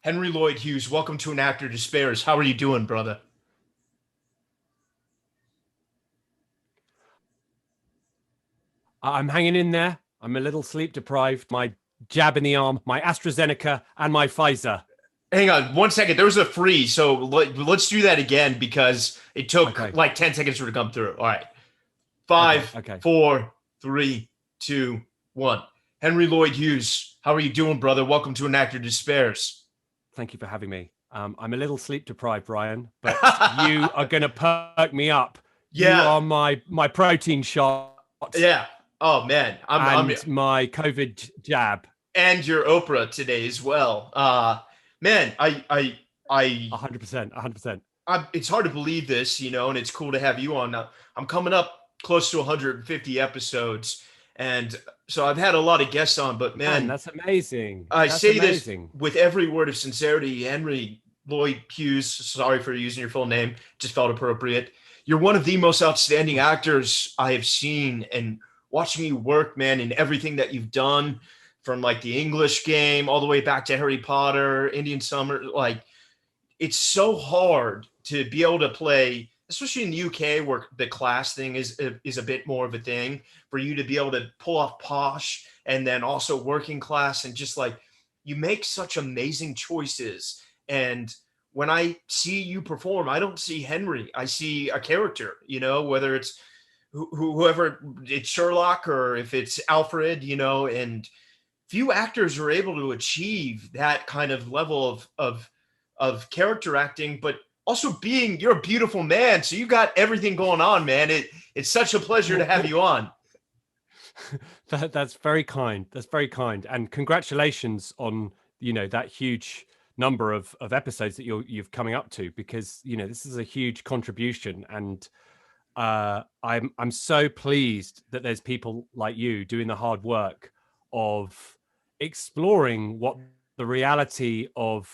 Henry Lloyd-Hughes, welcome to An Actor Despairs. How are you doing, brother? I'm hanging in there. I'm a little sleep deprived. My jab in the arm, my AstraZeneca, and my Pfizer. Hang on one second. There was a freeze, so let's do that again because it took Okay. like 10 seconds for it to come through. All right. Okay. Five, Okay. 4, 3, 2, 1. Henry Lloyd-Hughes, how are you doing, brother? Welcome to An Actor Despairs. Thank you for having me. I'm a little sleep deprived, Ryan, but you are going to perk me up. You Yeah, are my protein shot yeah. Oh man, I'm and my COVID jab. and your Oprah today as well. Man, I 100%. 100%. it's hard to believe this, and it's cool to have you on. I'm coming up close to 150 episodes, and so I've had a lot of guests on, but Man, man, that's amazing. I That's say this amazing. with every word of sincerity. Henry Lloyd Hughes, sorry for using your full name, just felt appropriate. You're one of the most outstanding actors I have seen, and watching you work, man, in everything that you've done, from like the English Game all the way back to Harry Potter, Indian Summer, like it's so hard to be able to play, especially in the UK where the class thing is a bit more of a thing, for you to be able to pull off posh and then also working class, and just like you make such amazing choices. And when I see you perform, I don't see Henry. I see a character, whether it's whoever it's Sherlock or if it's Alfred, and few actors are able to achieve that kind of level of character acting, but also being you're a beautiful man, so you got everything going on, man. It's such a pleasure to have you on. That's very kind. That's very kind. And congratulations on, that huge number of episodes that you've coming up to, because, this is a huge contribution. And I'm so pleased that there's people like you doing the hard work of exploring what the reality of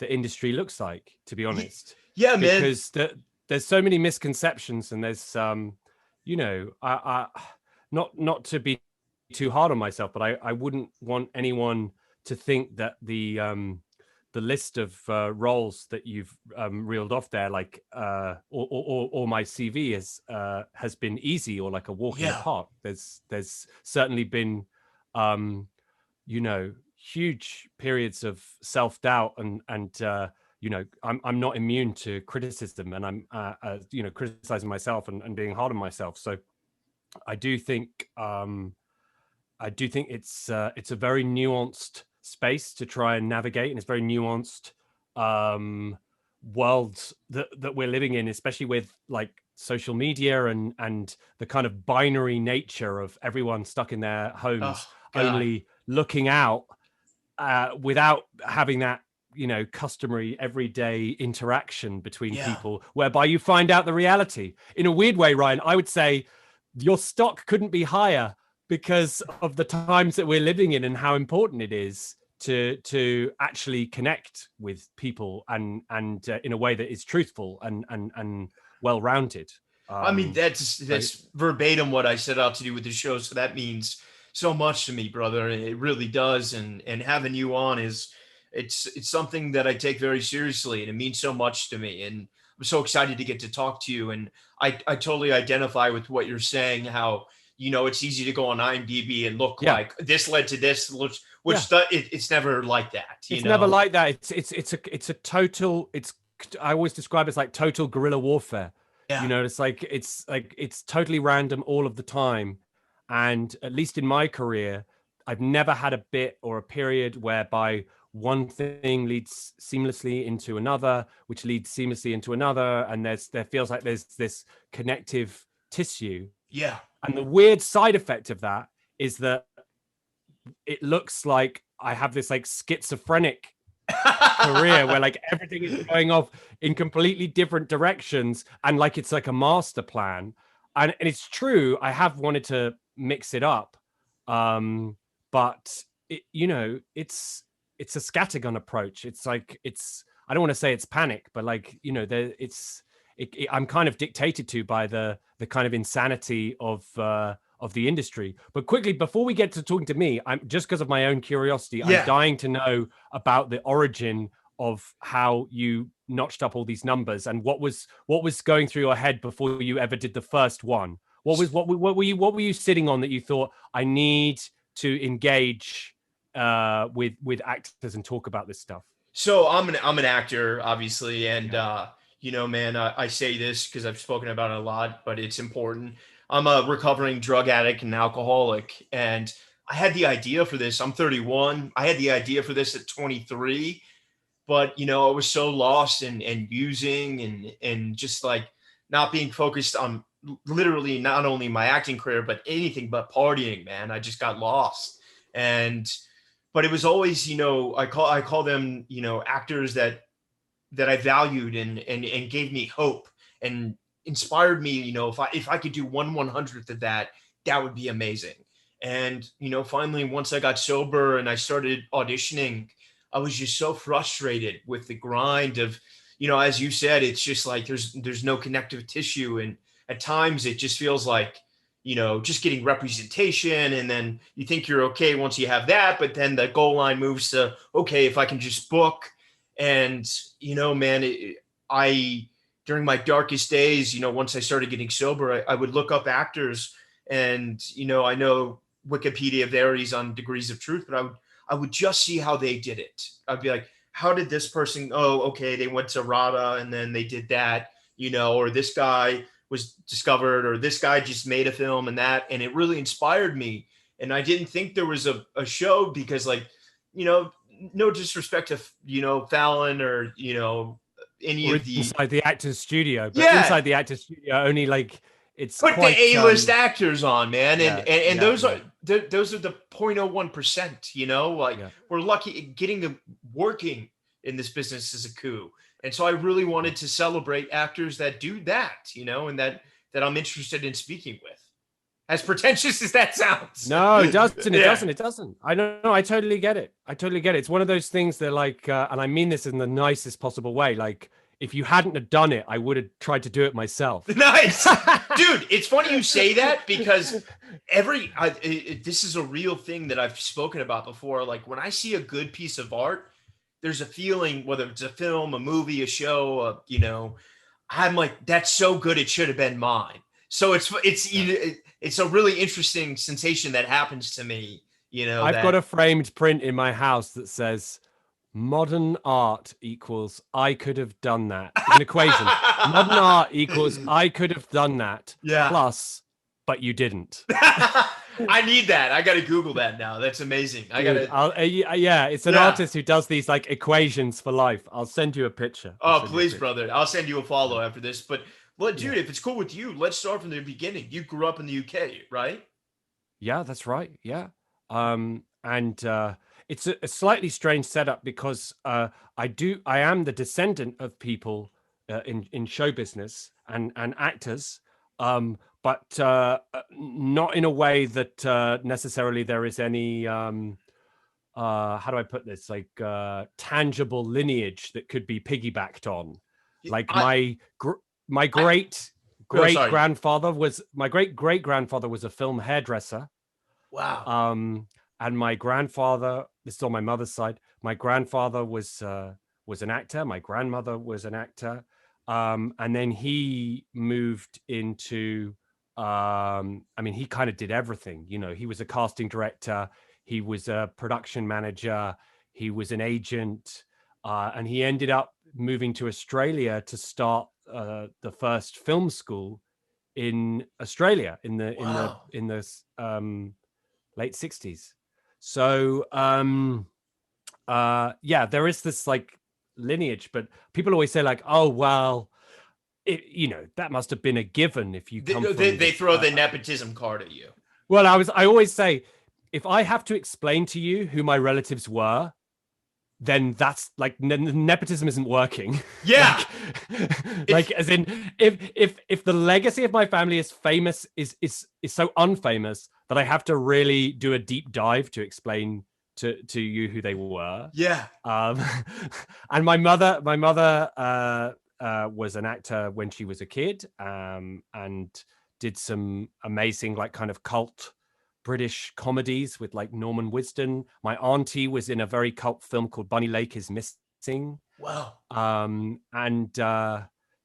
the industry looks like, to be honest, Yeah, man. because there's so many misconceptions, and there's I not to be too hard on myself, but I wouldn't want anyone to think that the list of roles that you've reeled off there, like or my CV has been easy or like a walk in the Yeah. park. There's certainly been huge periods of self-doubt, and I'm not immune to criticism, and I'm criticizing myself and being hard on myself. So I do think it's a very nuanced space to try and navigate, and it's very nuanced world that we're living in, especially with like social media and the kind of binary nature of everyone stuck in their Oh homes, God. only looking out without having that customary everyday interaction between Yeah. people, whereby you find out the reality. In a weird way, Ryan, I would say your stock couldn't be higher because of the times that we're living in and how important it is to actually connect with people and in a way that is truthful and well-rounded. I mean, that's So that's verbatim what I set out to do with the show. So that means so much to me, brother. It really does. And having you on it's something that I take very seriously, and it means so much to me. And I'm so excited to get to talk to you. And I totally identify with what you're saying, how it's easy to go on IMDb and look yeah, like this led to this, yeah. it's never like that, It's never like that. It's a total. It's I always describe it as like total guerrilla warfare. Yeah. It's totally random all of the time. And at least in my career, I've never had a bit or a period whereby one thing leads seamlessly into another, which leads seamlessly into another, and there feels like there's this connective tissue. Yeah. And the weird side effect of that is that it looks like I have this like schizophrenic career where like everything is going off in completely different directions, and like it's like a master plan. And it's true, I have wanted to mix it up, but it's a scattergun approach. It's like I don't want to say it's panic, but like there I'm kind of dictated to by the kind of insanity of the industry. But quickly, before we get to talking to me, I'm just because of my own curiosity, I'm Yeah. dying to know about the origin of how you notched up all these numbers, and what was going through your head before you ever did the first one? What were you sitting on that you thought, I need to engage with actors and talk about this stuff? So I'm an actor, obviously, and you know, man, I say this because I've spoken about it a lot, but it's important. I'm a recovering drug addict and alcoholic, and I had the idea for this. I'm 31. I had the idea for this at 23, but you know, I was so lost and using and just like not being focused on literally not only my acting career but anything but partying, man. I just got lost. And but it was always, you know, I call them, you know, actors that I valued and gave me hope and inspired me. You know, if I could do 1/100th of that, that would be amazing. And you know, finally, once I got sober and I started auditioning, I was just so frustrated with the grind of, you know, as you said, it's just like there's no connective tissue, and at times it just feels like, you know, just getting representation, and then you think you're okay once you have that, but then the goal line moves to, okay, if I can just book. And you know, man, I during my darkest days, you know, once I started getting sober, I would look up actors, and you know, I know Wikipedia varies on degrees of truth, but I would just see how they did it. I'd be like, how did this person? Oh, okay, they went to RADA and then they did that, you know, or this guy was discovered, or this guy just made a film and that, and it really inspired me. And I didn't think there was a show because, like, you know, no disrespect to, you know, Fallon or, you know, any Or of the, inside the actor's studio, but yeah, inside the actor's studio, only like it's put the quite A-list actors on, man, and yeah, and yeah, those yeah, are those are the 0.01%. You know, like yeah, we're lucky getting them working in this business is a coup, and so I really yeah. wanted to celebrate actors that do that, you know, and that I'm interested in speaking with. As pretentious as that sounds, No, it doesn't. It yeah. doesn't. It doesn't. I don't know. I totally get it. I totally get it. It's one of those things that, like, and I mean this in the nicest possible way. Like, if you hadn't have done it, I would have tried to do it myself. Nice, dude. It's funny you say that because this is a real thing that I've spoken about before. Like when I see a good piece of art, there's a feeling, whether it's a film, a movie, a show, you know, I'm like, that's so good, it should have been mine. So Yeah. it's a really interesting sensation that happens to me. You know I've got that. a framed print in my house that says modern art equals I could have done that. It's an equation. Modern art equals I could have done that Yeah. plus, but you didn't. I need that. I got to Google that now. That's amazing. I got Dude, to. yeah, it's an Yeah. artist who does these like equations for life. I'll send you a picture. I'll Oh, send you a please, picture. brother. I'll send you a follow Yeah. after this. But, well, Yeah. dude, if it's cool with you, let's start from the beginning. You grew up in the UK, right? Yeah, that's right. Yeah. And it's a slightly strange setup because I am the descendant of people in show business and actors, but not in a way that necessarily there is any how do I put this, like tangible lineage that could be piggybacked on. Like I. my I. great Oh, great sorry. grandfather was my great great grandfather was a film hairdresser. Wow. um and my grandfather, this is on my mother's side, my grandfather was an actor, my grandmother was an actor, and then he moved into I mean, he kind of did everything, you know. He was a casting director, he was a production manager, he was an agent, and he ended up moving to Australia to start the first film school in Australia Wow. in the late 60s. So yeah, there is this like lineage, but people always say like, oh well, you know, that must have been a given if you They, come they, from they this throw the nepotism card at you. well, I always say, if I have to explain to you who my relatives were, then that's like nepotism isn't working. Yeah. like It's. like as in, if the legacy of my family is famous, is so unfamous that I have to really do a deep dive to explain to you who they were. Yeah. um and my mother was an actor when she was a kid, and did some amazing like kind of cult British comedies with like Norman Wisdom. My auntie was in a very cult film called Bunny Lake is Missing. Wow. And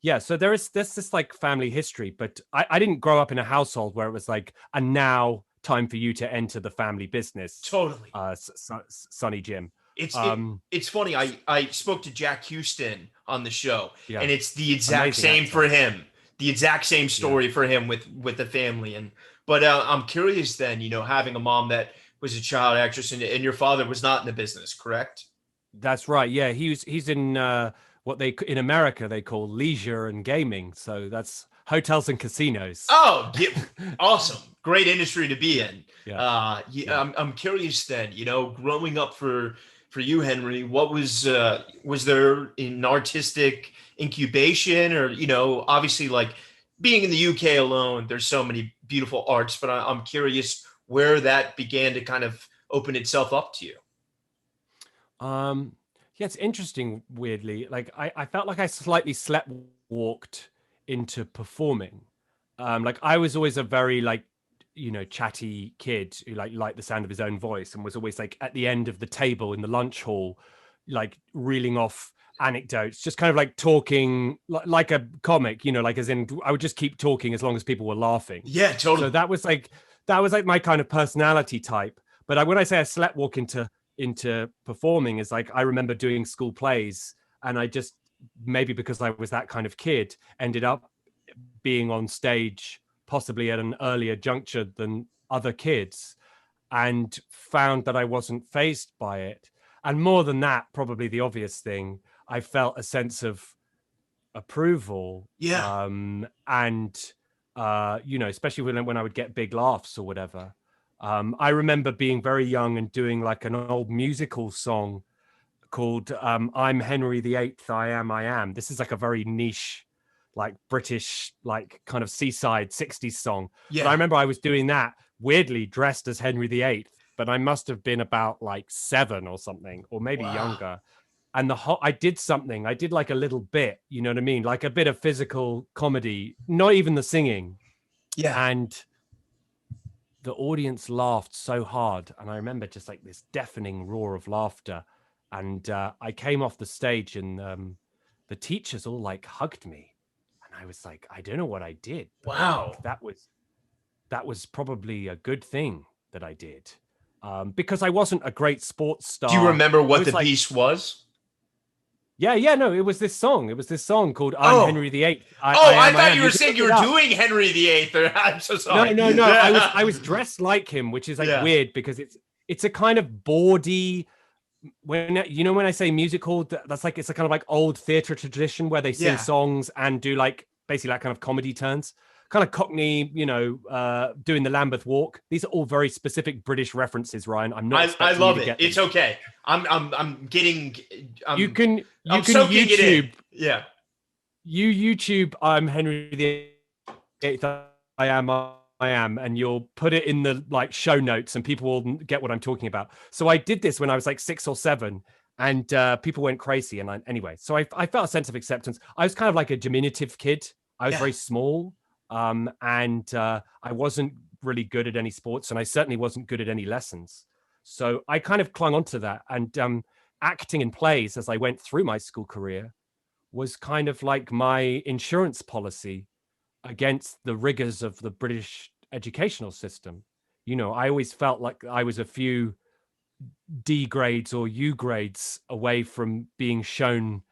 yeah, so there's this like family history, but I didn't grow up in a household where it was like, and now time for you to enter the family business, Totally. Sonny Jim. It's it Um, it's funny. I spoke to Jack Houston on the show, yeah, and it's the exact amazing same for actor. him. The exact same Yeah, story for him with the family. And but I'm curious then, having a mom that was a child actress, and your father was not in the business, correct? that's right. Yeah, he's in what they in America they call leisure and gaming. So that's hotels and casinos. Oh, yeah, awesome. Great industry to be Yeah, in. yeah, Yeah, yeah. I'm curious then, growing up for you, Henry, what was there an artistic incubation, or, obviously, like, being in the UK alone, there's so many beautiful arts, but I'm curious where that began to kind of open itself up to you. Um, yeah, it's interesting, weirdly. Like I felt like I slightly slept walked into performing. Like I was always a very like, chatty kid who like liked the sound of his own voice and was always like at the end of the table in the lunch hall, like reeling off anecdotes, just kind of like talking like a comic, like as in I would just keep talking as long as people were laughing. Yeah, So totally. that was like my kind of personality type. But when I say I slept walk into performing is like I remember doing school plays and I just maybe because I was that kind of kid ended up being on stage possibly at an earlier juncture than other kids and found that I wasn't fazed by it. And more than that, probably the obvious thing, I felt a sense of approval, Yeah. and especially when I would get big laughs or whatever. I remember being very young and doing like an old musical song called I'm Henry the Eighth, I Am. This is like a very niche, like British, like kind of seaside 60s song. But I Yeah. remember I was doing that weirdly dressed as Henry the Eighth, but I must have been about like 7 or something, or maybe Wow. younger. And I did something, I did like a little bit, you know what I mean? Like a bit of physical comedy, not even the singing. Yeah. And the audience laughed so hard. And I remember just like this deafening roar of laughter. And I came off the stage and the teachers all like hugged me. And I was like, I don't know what I did, but like Wow. that was probably a good thing that I did. Because I wasn't a great sports Do you star. remember I what the was like, piece was? yeah, yeah, no, it was this song. It was this song called "I'm Oh, Henry the Eighth." I oh, I am, I thought am. you You were can saying look you it were up. doing Henry VIII. I'm so No, sorry. no, no. I was Yeah. I was dressed like him, which is like Yeah. weird because it's a kind of bawdy. When I say musical, that's like it's a kind of like old theatre tradition where they sing Yeah. songs and do like basically like kind of comedy turns, kind of Cockney, doing the Lambeth Walk. These are all very specific British references, Ryan. I'm not I expecting you love to it. get It's them. okay. I'm getting You I'm can you I'm can soaking it in. YouTube Yeah. YouTube. I'm Henry the Eighth. I am, and you'll put it in the like show notes, and people will get what I'm talking about. So I did this when I was like 6 or 7, and people went crazy. And anyway, so I felt a sense of acceptance. I was kind of like a diminutive kid. I was Yeah. very small, and I wasn't really good at any sports, and I certainly wasn't good at any lessons. So I kind of clung onto that, and acting in plays as I went through my school career was kind of like my insurance policy against the rigors of the British educational system. I always felt like I was a few D grades or U grades away from being shown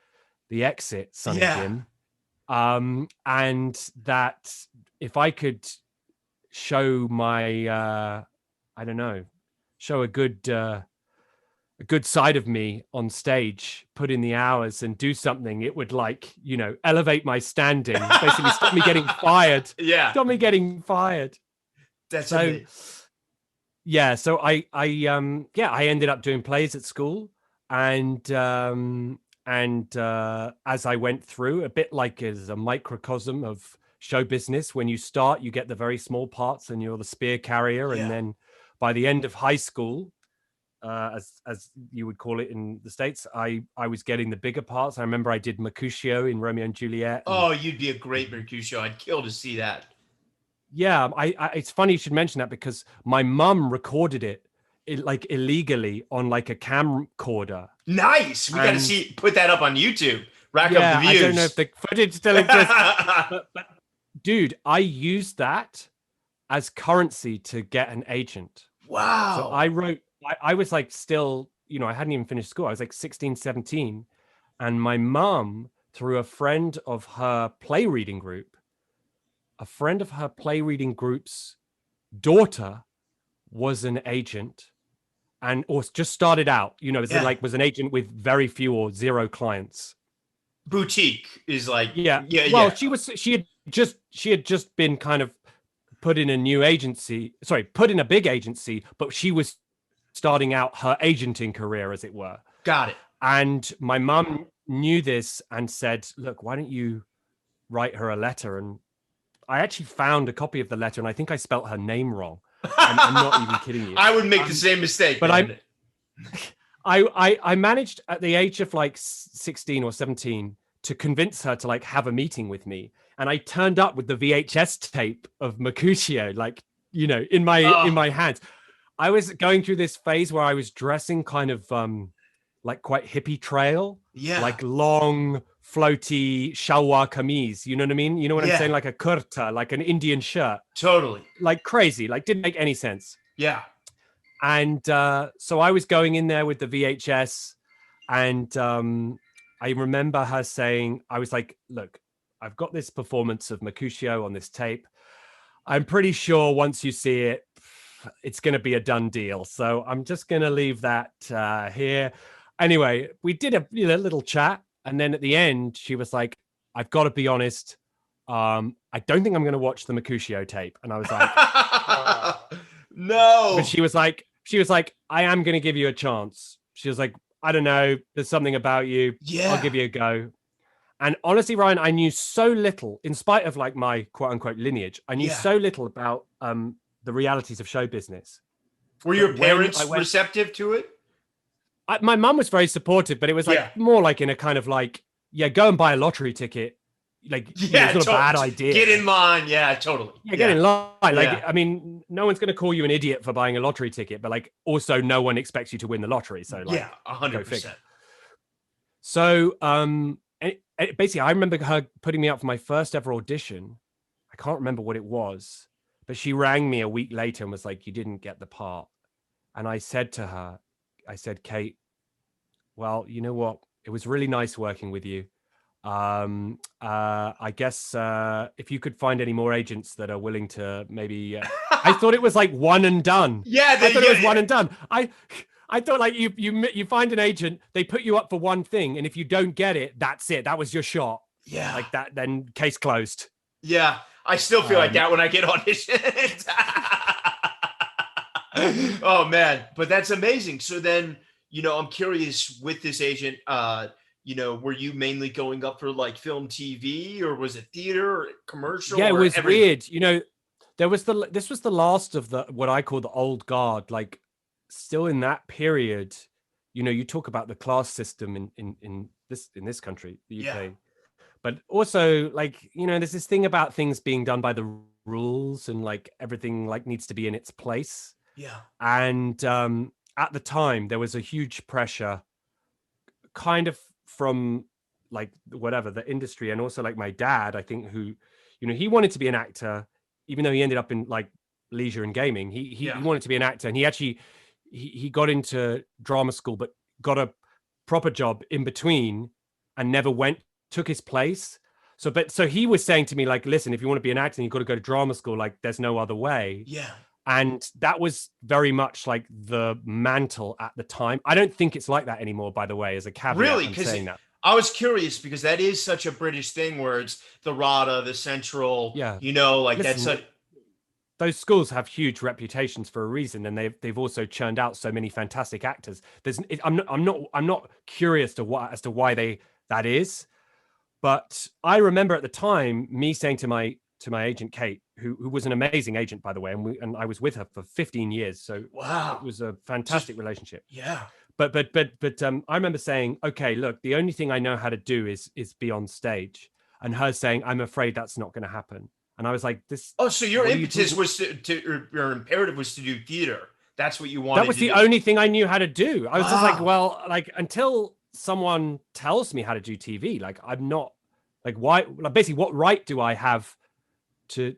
the exit, Sonny Yeah. Jim. And that if I could show my, I don't know, show a good side of me on stage, put in the hours and do something, it would like, elevate my standing, basically stop me getting fired. Yeah. Stop me getting fired. That's So amazing. yeah, so I ended up doing plays at school and as I went through, a bit like as a microcosm of show business, when you start, you get the very small parts and you're the spear carrier. And Yeah. then by the end of high school, as you would call it in the States, I was getting the bigger parts. I remember I did Mercutio in Romeo and Juliet. And Oh, you'd be a great Mercutio. I'd kill to see that. yeah, it's funny you should mention that because my mum recorded it like illegally on like a camcorder. Nice. We got to And put that up on YouTube. Rack up the yeah, I don't know if views. the footage still exists, but dude, I used that as currency to get an agent. So Wow. I wrote, I was like still, I hadn't even finished school. I was like 16, 17. And my mom, through a friend of her play reading group, a friend of her play reading group's daughter was an agent and or just started out, Yeah. was an agent with very few or zero clients. Boutique is like, Yeah. yeah, Well, yeah. she had just been kind of put in a big agency, but she was starting out her agenting career, as it were. Got it. And my mum knew this and said, look, why don't you write her a letter? And I actually found a copy of the letter, and I think I spelt her name wrong. I'm not even kidding you. I would make the same mistake. But man. I managed at the age of like 16 or 17 to convince her to like have a meeting with me. And I turned up with the VHS tape of Mercutio, like, in my hands. I was going through this phase where I was dressing kind of like quite hippie trail, like long, floaty shalwar kameez. You know what I mean? You know what I'm saying? Like a kurta, like an Indian shirt. Totally. Like crazy, like didn't make any sense. Yeah. And so I was going in there with the VHS, and I remember her saying, I was like, look, I've got this performance of Mercutio on this tape. I'm pretty sure once you see it, it's going to be a done deal. So I'm just going to leave that here. Anyway, we did a little chat. And then at the end, she was like, I've got to be honest. I don't think I'm going to watch the Mercutio tape. And I was like, no. But she was like, I am going to give you a chance. She was like, I don't know. There's something about you. Yeah. I'll give you a go. And honestly, Ryan, I knew so little, in spite of like my quote unquote lineage, I knew so little about the realities of show business. Were your parents receptive to it? My mum was very supportive, but it was like more like in a kind of like, go and buy a lottery ticket. Like, it's not a bad idea. Get in line. Yeah, totally. Yeah, get in line. Like, I mean, no one's going to call you an idiot for buying a lottery ticket, but like also no one expects you to win the lottery. So like, 100%. So basically, I remember her putting me up for my first ever audition. I can't remember what it was, but she rang me a week later and was like, you didn't get the part. And I said to her, Kate, well, you know what? It was really nice working with you. I guess if you could find any more agents that are willing to maybe I thought it was like one and done. I thought it was one and done. I thought like you find an agent, they put you up for one thing, and if you don't get it, that's it. That was your shot. Yeah. Like that, then case closed. Yeah. I still feel like that when I get auditions. Oh man, but that's amazing. So then, I'm curious with this agent, were you mainly going up for like film, TV, or was it theater or commercial? Yeah, it was weird. This was the last of the what I call the old guard. Like, still in that period, you talk about the class system in this country, the UK, but also like there's this thing about things being done by the rules and like everything like needs to be in its place. Yeah, and at the time there was a huge pressure, kind of from like whatever the industry, and also like my dad, I think, who he wanted to be an actor, even though he ended up in like leisure and gaming. He wanted to be an actor, and he actually he got into drama school but got a proper job in between and never took his place. So he was saying to me like, listen, if you want to be an actor, you've got to go to drama school. Like, there's no other way. Yeah. And that was very much like the mantle at the time. I don't think it's like that anymore, by the way, as a caveat. Really? Because I was curious, because that is such a British thing where it's the RADA, the Central, Listen, those schools have huge reputations for a reason, and they've also churned out so many fantastic actors. I'm not curious as to why that is, but I remember at the time me saying to my agent Kate, who was an amazing agent, by the way, and I was with her for 15 years, so wow, it was a fantastic relationship. Yeah. But I remember saying, okay, look, the only thing I know how to do is be on stage, and her saying, I'm afraid that's not going to happen. And I was like, this. Oh, so your impetus was your imperative was to do theater. That's what you wanted That was to the do. only thing I knew how to do. I was just like, Wow. well, like until someone tells me how to do TV, like I'm not like why like basically what right do I have to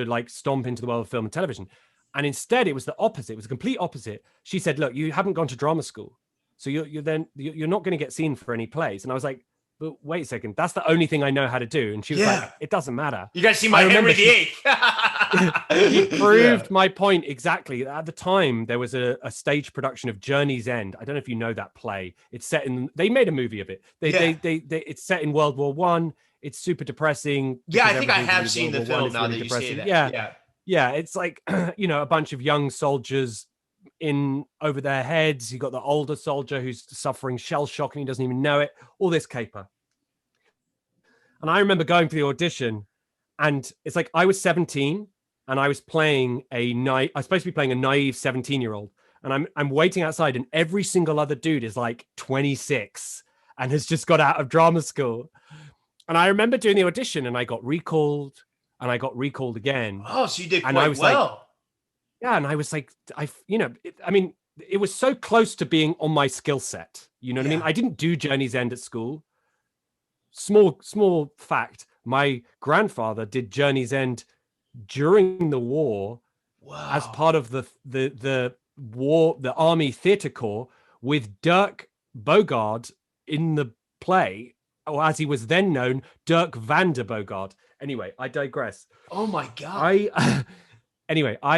like stomp into the world of film and television? And instead it was the opposite. It was the complete opposite. She said, look, you haven't gone to drama school. So you're not going to get seen for any plays. And I was like, but wait a second, that's the only thing I know how to do. And she was Yeah. like, it doesn't matter. You guys see I my remember Henry VIII. she Yeah. proved my point exactly. At the time, there was a stage production of Journey's End. I don't know if you know that play. It's set in. They made a movie of it. Yeah. It's set in World War One. It's super depressing. Yeah, I think I everything to do have with seen the World War One. film It's now really that you say depressing. that. Yeah, Yeah. yeah. It's like a bunch of young soldiers in over their heads. You got the older soldier who's suffering shell shock and he doesn't even know it. All this caper. And I remember going for the audition, and it's like I was 17 and I was playing I was supposed to be playing a naive 17-year-old. And I'm waiting outside, and every single other dude is like 26 and has just got out of drama school. And I remember doing the audition, and I got recalled, and I got recalled again. Oh, so you did And I quite was like, well. yeah, and I was like, I mean, it was so close to being on my skill set. You know what I mean? Yeah. I didn't do Journey's End at school. Small fact, my grandfather did Journey's End during the war as Wow. part of the war, the Army Theatre Corps, with Dirk Bogarde in the play, or as he was then known, Dirk van der Bogarde. Anyway, I digress. Oh my God.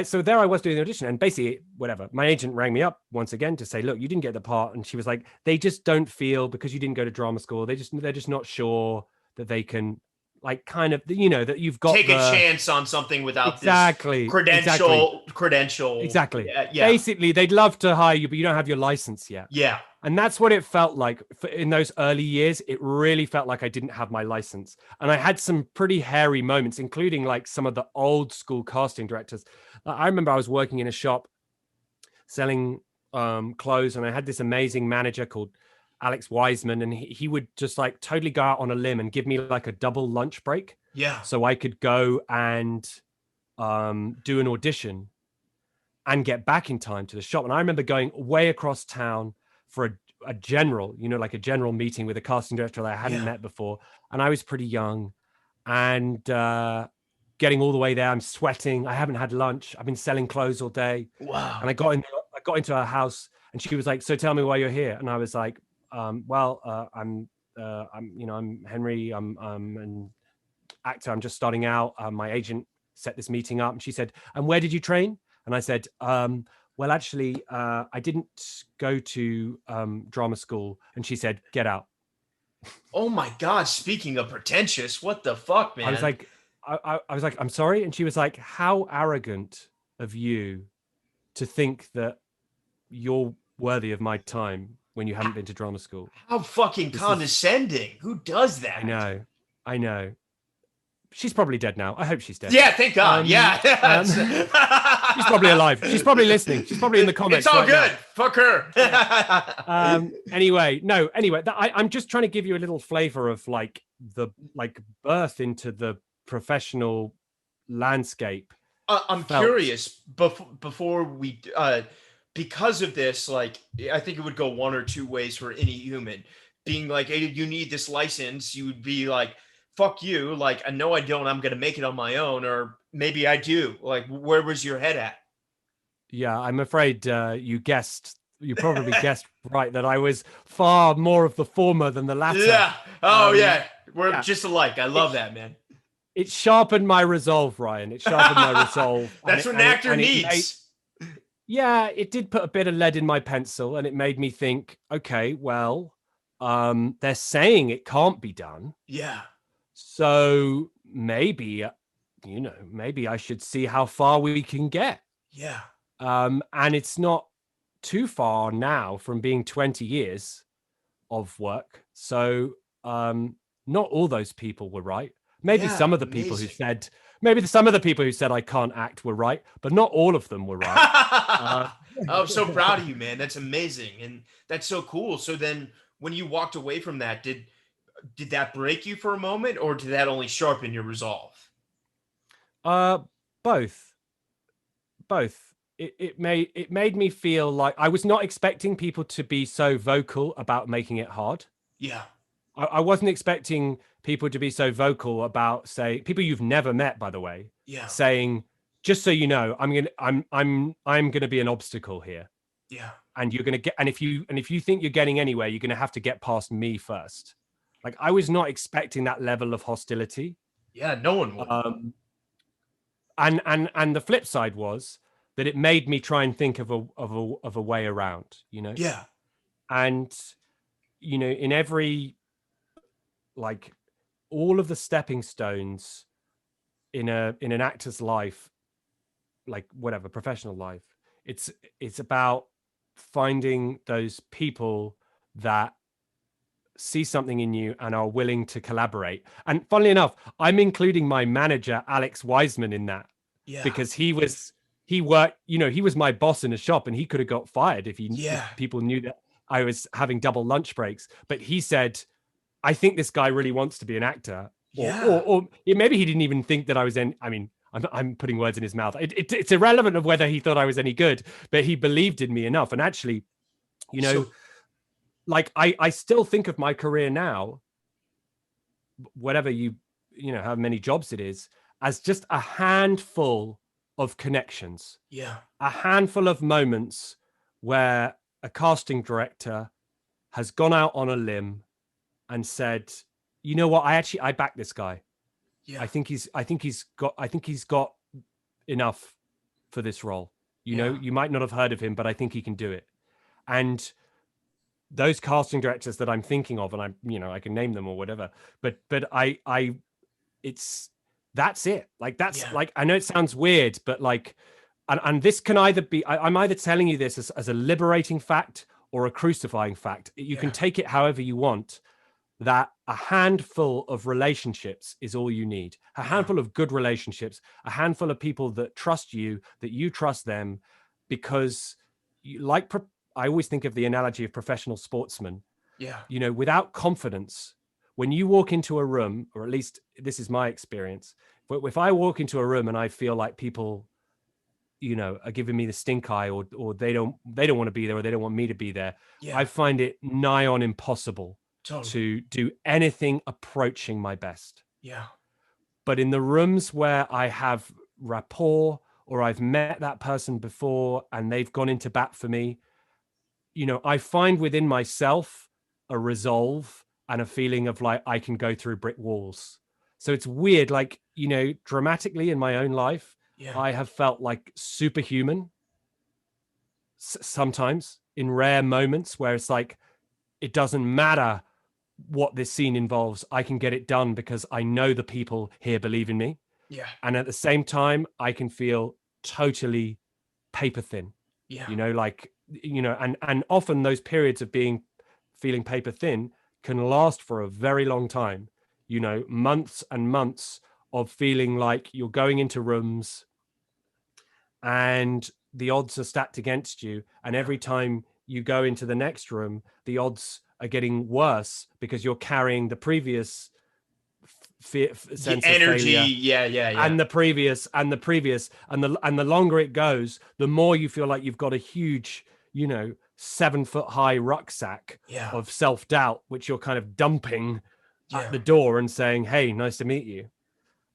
So there I was doing the audition, and basically whatever, my agent rang me up once again to say, look, you didn't get the part. And she was like, they just don't feel, because you didn't go to drama school, they're just not sure that they can, like, kind of, that you've got Take a chance on something without exactly this credential. exactly. Yeah. Basically, they'd love to hire you, but you don't have your license yet. Yeah. And that's what it felt like in those early years. It really felt like I didn't have my license. And I had some pretty hairy moments, including like some of the old school casting directors. I remember I was working in a shop selling clothes, and I had this amazing manager called Alex Wiseman, and he would just like totally go out on a limb and give me like a double lunch break. Yeah. So I could go and do an audition and get back in time to the shop. And I remember going way across town for a general, like a general meeting with a casting director that I hadn't met before. And I was pretty young, and getting all the way there, I'm sweating. I haven't had lunch. I've been selling clothes all day. Wow. And I got into her house, and she was like, so tell me why you're here. And I was like, I'm Henry. I'm an actor. I'm just starting out. My agent set this meeting up, and she said, and where did you train? And I said, well, actually, I didn't go to drama school. And she said, get out. Oh my God. Speaking of pretentious, what the fuck, man? I was like, I was like, I'm sorry. And she was like, how arrogant of you to think that you're worthy of my time when you haven't been to drama school. How fucking condescending. Who does that? I know. She's probably dead now. I hope she's dead. Yeah, thank God. She's probably alive. She's probably listening. She's probably in the comments. It's all right good. Now. Fuck her. Anyway, I'm just trying to give you a little flavor of like the birth into the professional landscape. I'm curious before we because of this, like, I think it would go one or two ways for any human. Being like, hey, you need this license, you would be like, fuck you, like, no I don't, I'm gonna make it on my own. Or maybe I do. Like, where was your head at? Yeah, I'm afraid you probably guessed right that I was far more of the former than the latter. Yeah. Oh yeah, we're just alike. I love that, man. It sharpened my resolve, Ryan. It sharpened my resolve. That's what an actor needs. It did put a bit of lead in my pencil, and it made me think, okay, well, they're saying it can't be done. Yeah. So maybe I should see how far we can get. Yeah. And it's not too far now from being 20 years of work. So not all those people were right. Maybe some of the people who said I can't act were right, but not all of them were right. I'm so proud of you, man. That's amazing. And that's so cool. So then when you walked away from that, did that break you for a moment, or did that only sharpen your resolve? Both. it made me feel like I was not expecting people to be so vocal about making it hard. Yeah. I wasn't expecting people to be so vocal about, say, people you've never met, by the way, Yeah. saying, just so you know, I'm gonna be an obstacle here. Yeah. And you're gonna get, and if you think you're getting anywhere, you're gonna have to get past me first. Like, I was not expecting that level of hostility. Yeah. No one would. And the flip side was that it made me try and think of a way around, you know. Yeah. And you know, in every, like, all of the stepping stones in an actor's life, like whatever professional life, it's about finding those people that see something in you and are willing to collaborate. And funnily enough, I'm including my manager Alex Wiseman in that, Yeah. because he worked, you know, he was my boss in a shop, and he could have got fired if people knew that I was having double lunch breaks. But he said, I think this guy really wants to be an actor. Or maybe he didn't even think that I was in. I mean, I'm putting words in his mouth. It's irrelevant of whether he thought I was any good, but he believed in me enough. And actually, you know, like I still think of my career now, whatever you know, how many jobs it is, as just a handful of connections. Yeah. A handful of moments where a casting director has gone out on a limb and said, you know what, I back this guy. Yeah. I think he's got enough for this role. You know, you might not have heard of him, but I think he can do it. And those casting directors that I'm thinking of, and I can name them or whatever, but that's it. Like, that's like, I know it sounds weird, but like, and this can either be, I'm either telling you this as a liberating fact or a crucifying fact. You can take it however you want. That a handful of relationships is all you need. A handful of good relationships, a handful of people that trust you, that you trust them, because I always think of the analogy of professional sportsmen. Yeah. You know, without confidence, when you walk into a room, or at least this is my experience, but if I walk into a room and I feel like people, you know, are giving me the stink eye, or they don't want to be there, or they don't want me to be there, I find it nigh on impossible to do anything approaching my best. Yeah. But in the rooms where I have rapport, or I've met that person before and they've gone into bat for me, you know, I find within myself a resolve and a feeling of like, I can go through brick walls. So it's weird, like, you know, dramatically in my own life, I have felt like superhuman sometimes, in rare moments where it's like, it doesn't matter what this scene involves, I can get it done because I know the people here believe in me. Yeah. And at the same time, I can feel totally paper thin. Yeah. You know, like, you know, and often those periods of feeling paper thin can last for a very long time. You know, months and months of feeling like you're going into rooms and the odds are stacked against you. And every time you go into the next room, the odds are getting worse because you're carrying the previous sense of energy, failure, and the previous, and the longer it goes, the more you feel like you've got a huge, you know, 7-foot high rucksack of self-doubt, which you're kind of dumping at the door and saying, hey, nice to meet you.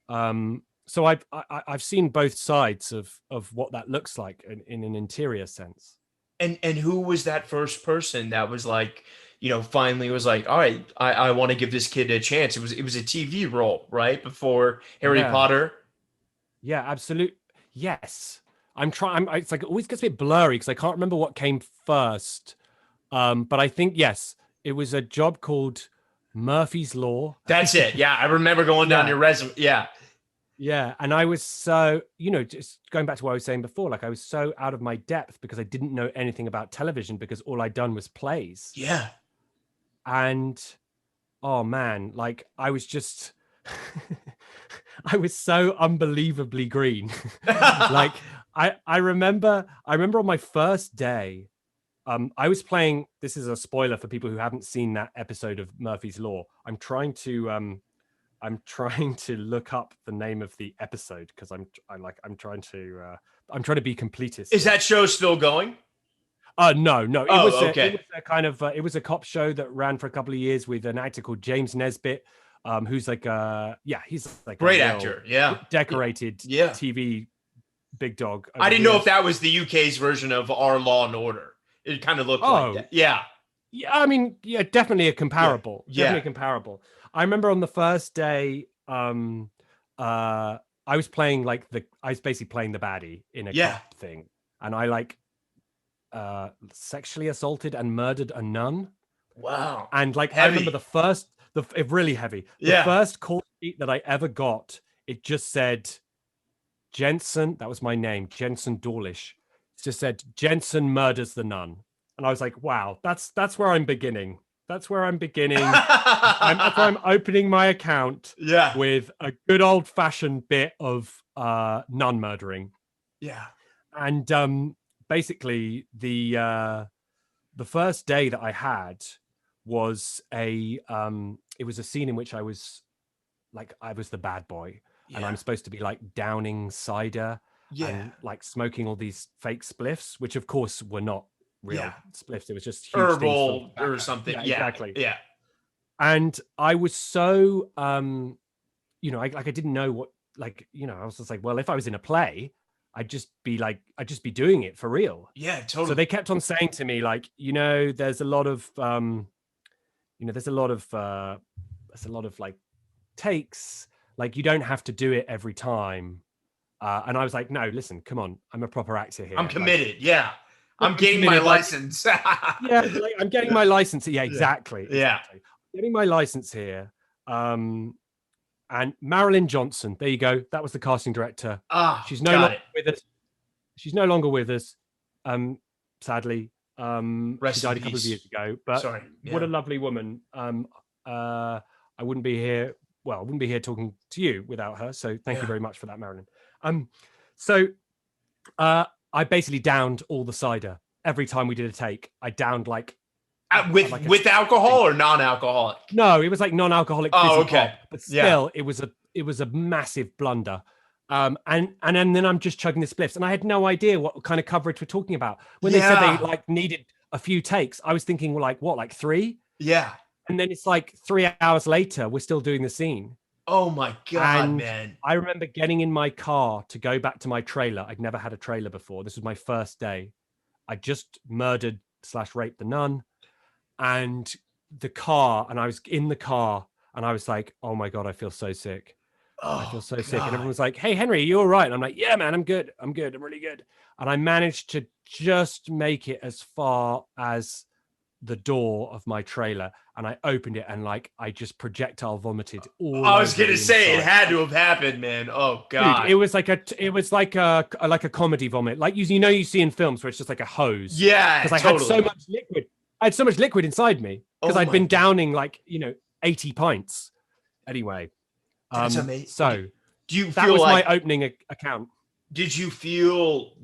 So I've seen both sides of what that looks like in an interior sense. And who was that first person that was like, you know, finally was like, all right, I want to give this kid a chance. It was a TV role, right? Before Harry Potter. Yeah, absolutely. Yes. It's like, it always gets a bit blurry because I can't remember what came first. But I think, yes, it was a job called Murphy's Law. That's it. Yeah. I remember going down your resume. Yeah. Yeah. And I was so, you know, just going back to what I was saying before, like, I was so out of my depth because I didn't know anything about television, because all I'd done was plays. Yeah. And oh man, like, I was just I was so unbelievably green. Like, I remember on my first day, I was playing, this is a spoiler for people who haven't seen that episode of Murphy's Law. I'm trying to I'm trying to look up the name of the episode because I'm trying to be completist. Is that show still going? No, Okay. it was a kind of it was a cop show that ran for a couple of years with an actor called James Nesbitt, who's like he's like Great a actor. Yeah. decorated Yeah. TV big dog. I didn't know if that was the UK's version of our Law and Order. It kind of looked like that. Yeah. Yeah, I mean, yeah, definitely a comparable. Yeah. Definitely a comparable. I remember on the first day, I was basically playing the baddie in a cop thing, and I sexually assaulted and murdered a nun. Wow. And heavy. I remember it really heavy. The first call sheet that I ever got, it just said Jensen. That was my name, Jensen Dawlish. It just said Jensen murders the nun. And I was like, wow, that's where I'm beginning. That's where I'm beginning. That's where I'm opening my account with a good old fashioned bit of nun murdering. Yeah. And basically the first day that I had was it was a scene in which I was the bad boy, and I'm supposed to be like downing cider and like smoking all these fake spliffs, which of course were not real spliffs. It was just huge herbal or something. Yeah, exactly. Yeah. And I was so I didn't know what, I was just like, well, if I was in a play, I'd just be doing it for real. Yeah, totally. So they kept on saying to me, like, there's a lot of like takes, like you don't have to do it every time. And I was like, no, listen, come on, I'm a proper actor here. I'm committed. I'm getting my license. I'm getting my license. Yeah, exactly. Yeah. Getting my license here. And Marilyn Johnson, there you go. That was the casting director. She's no longer with us. She's no longer with us. Sadly. She died a couple of years ago. But what a lovely woman. I wouldn't be here. Well, I wouldn't be here talking to you without her. So thank you very much for that, Marilyn. I basically downed all the cider every time we did a take. I downed with alcohol or non-alcoholic? No, it was like non-alcoholic. Okay. Pop, but still, it was a massive blunder. And then I'm just chugging the spliffs, and I had no idea what kind of coverage we're talking about. When they said they needed a few takes, I was thinking like 3? Yeah. And then it's like 3 hours later, we're still doing the scene. Oh my God, man. I remember getting in my car to go back to my trailer. I'd never had a trailer before. This was my first day. I just murdered/raped the nun. And I was in the car, and I was like, oh my God, I feel so sick. I feel so sick. And everyone was like, hey, Henry, you all right? And I'm like, yeah, man, I'm good. I'm really good. And I managed to just make it as far as the door of my trailer, and I opened it, and I just projectile vomited all. I was gonna say it had to have happened, man. Oh God. Dude, it was like a comedy vomit, like you see in films where it's just like a hose. Yeah, because I had so much liquid. I had so much liquid inside me because I'd been downing 80 pints. Anyway, that's amazing. So do you that feel was like my opening account? Did you feel,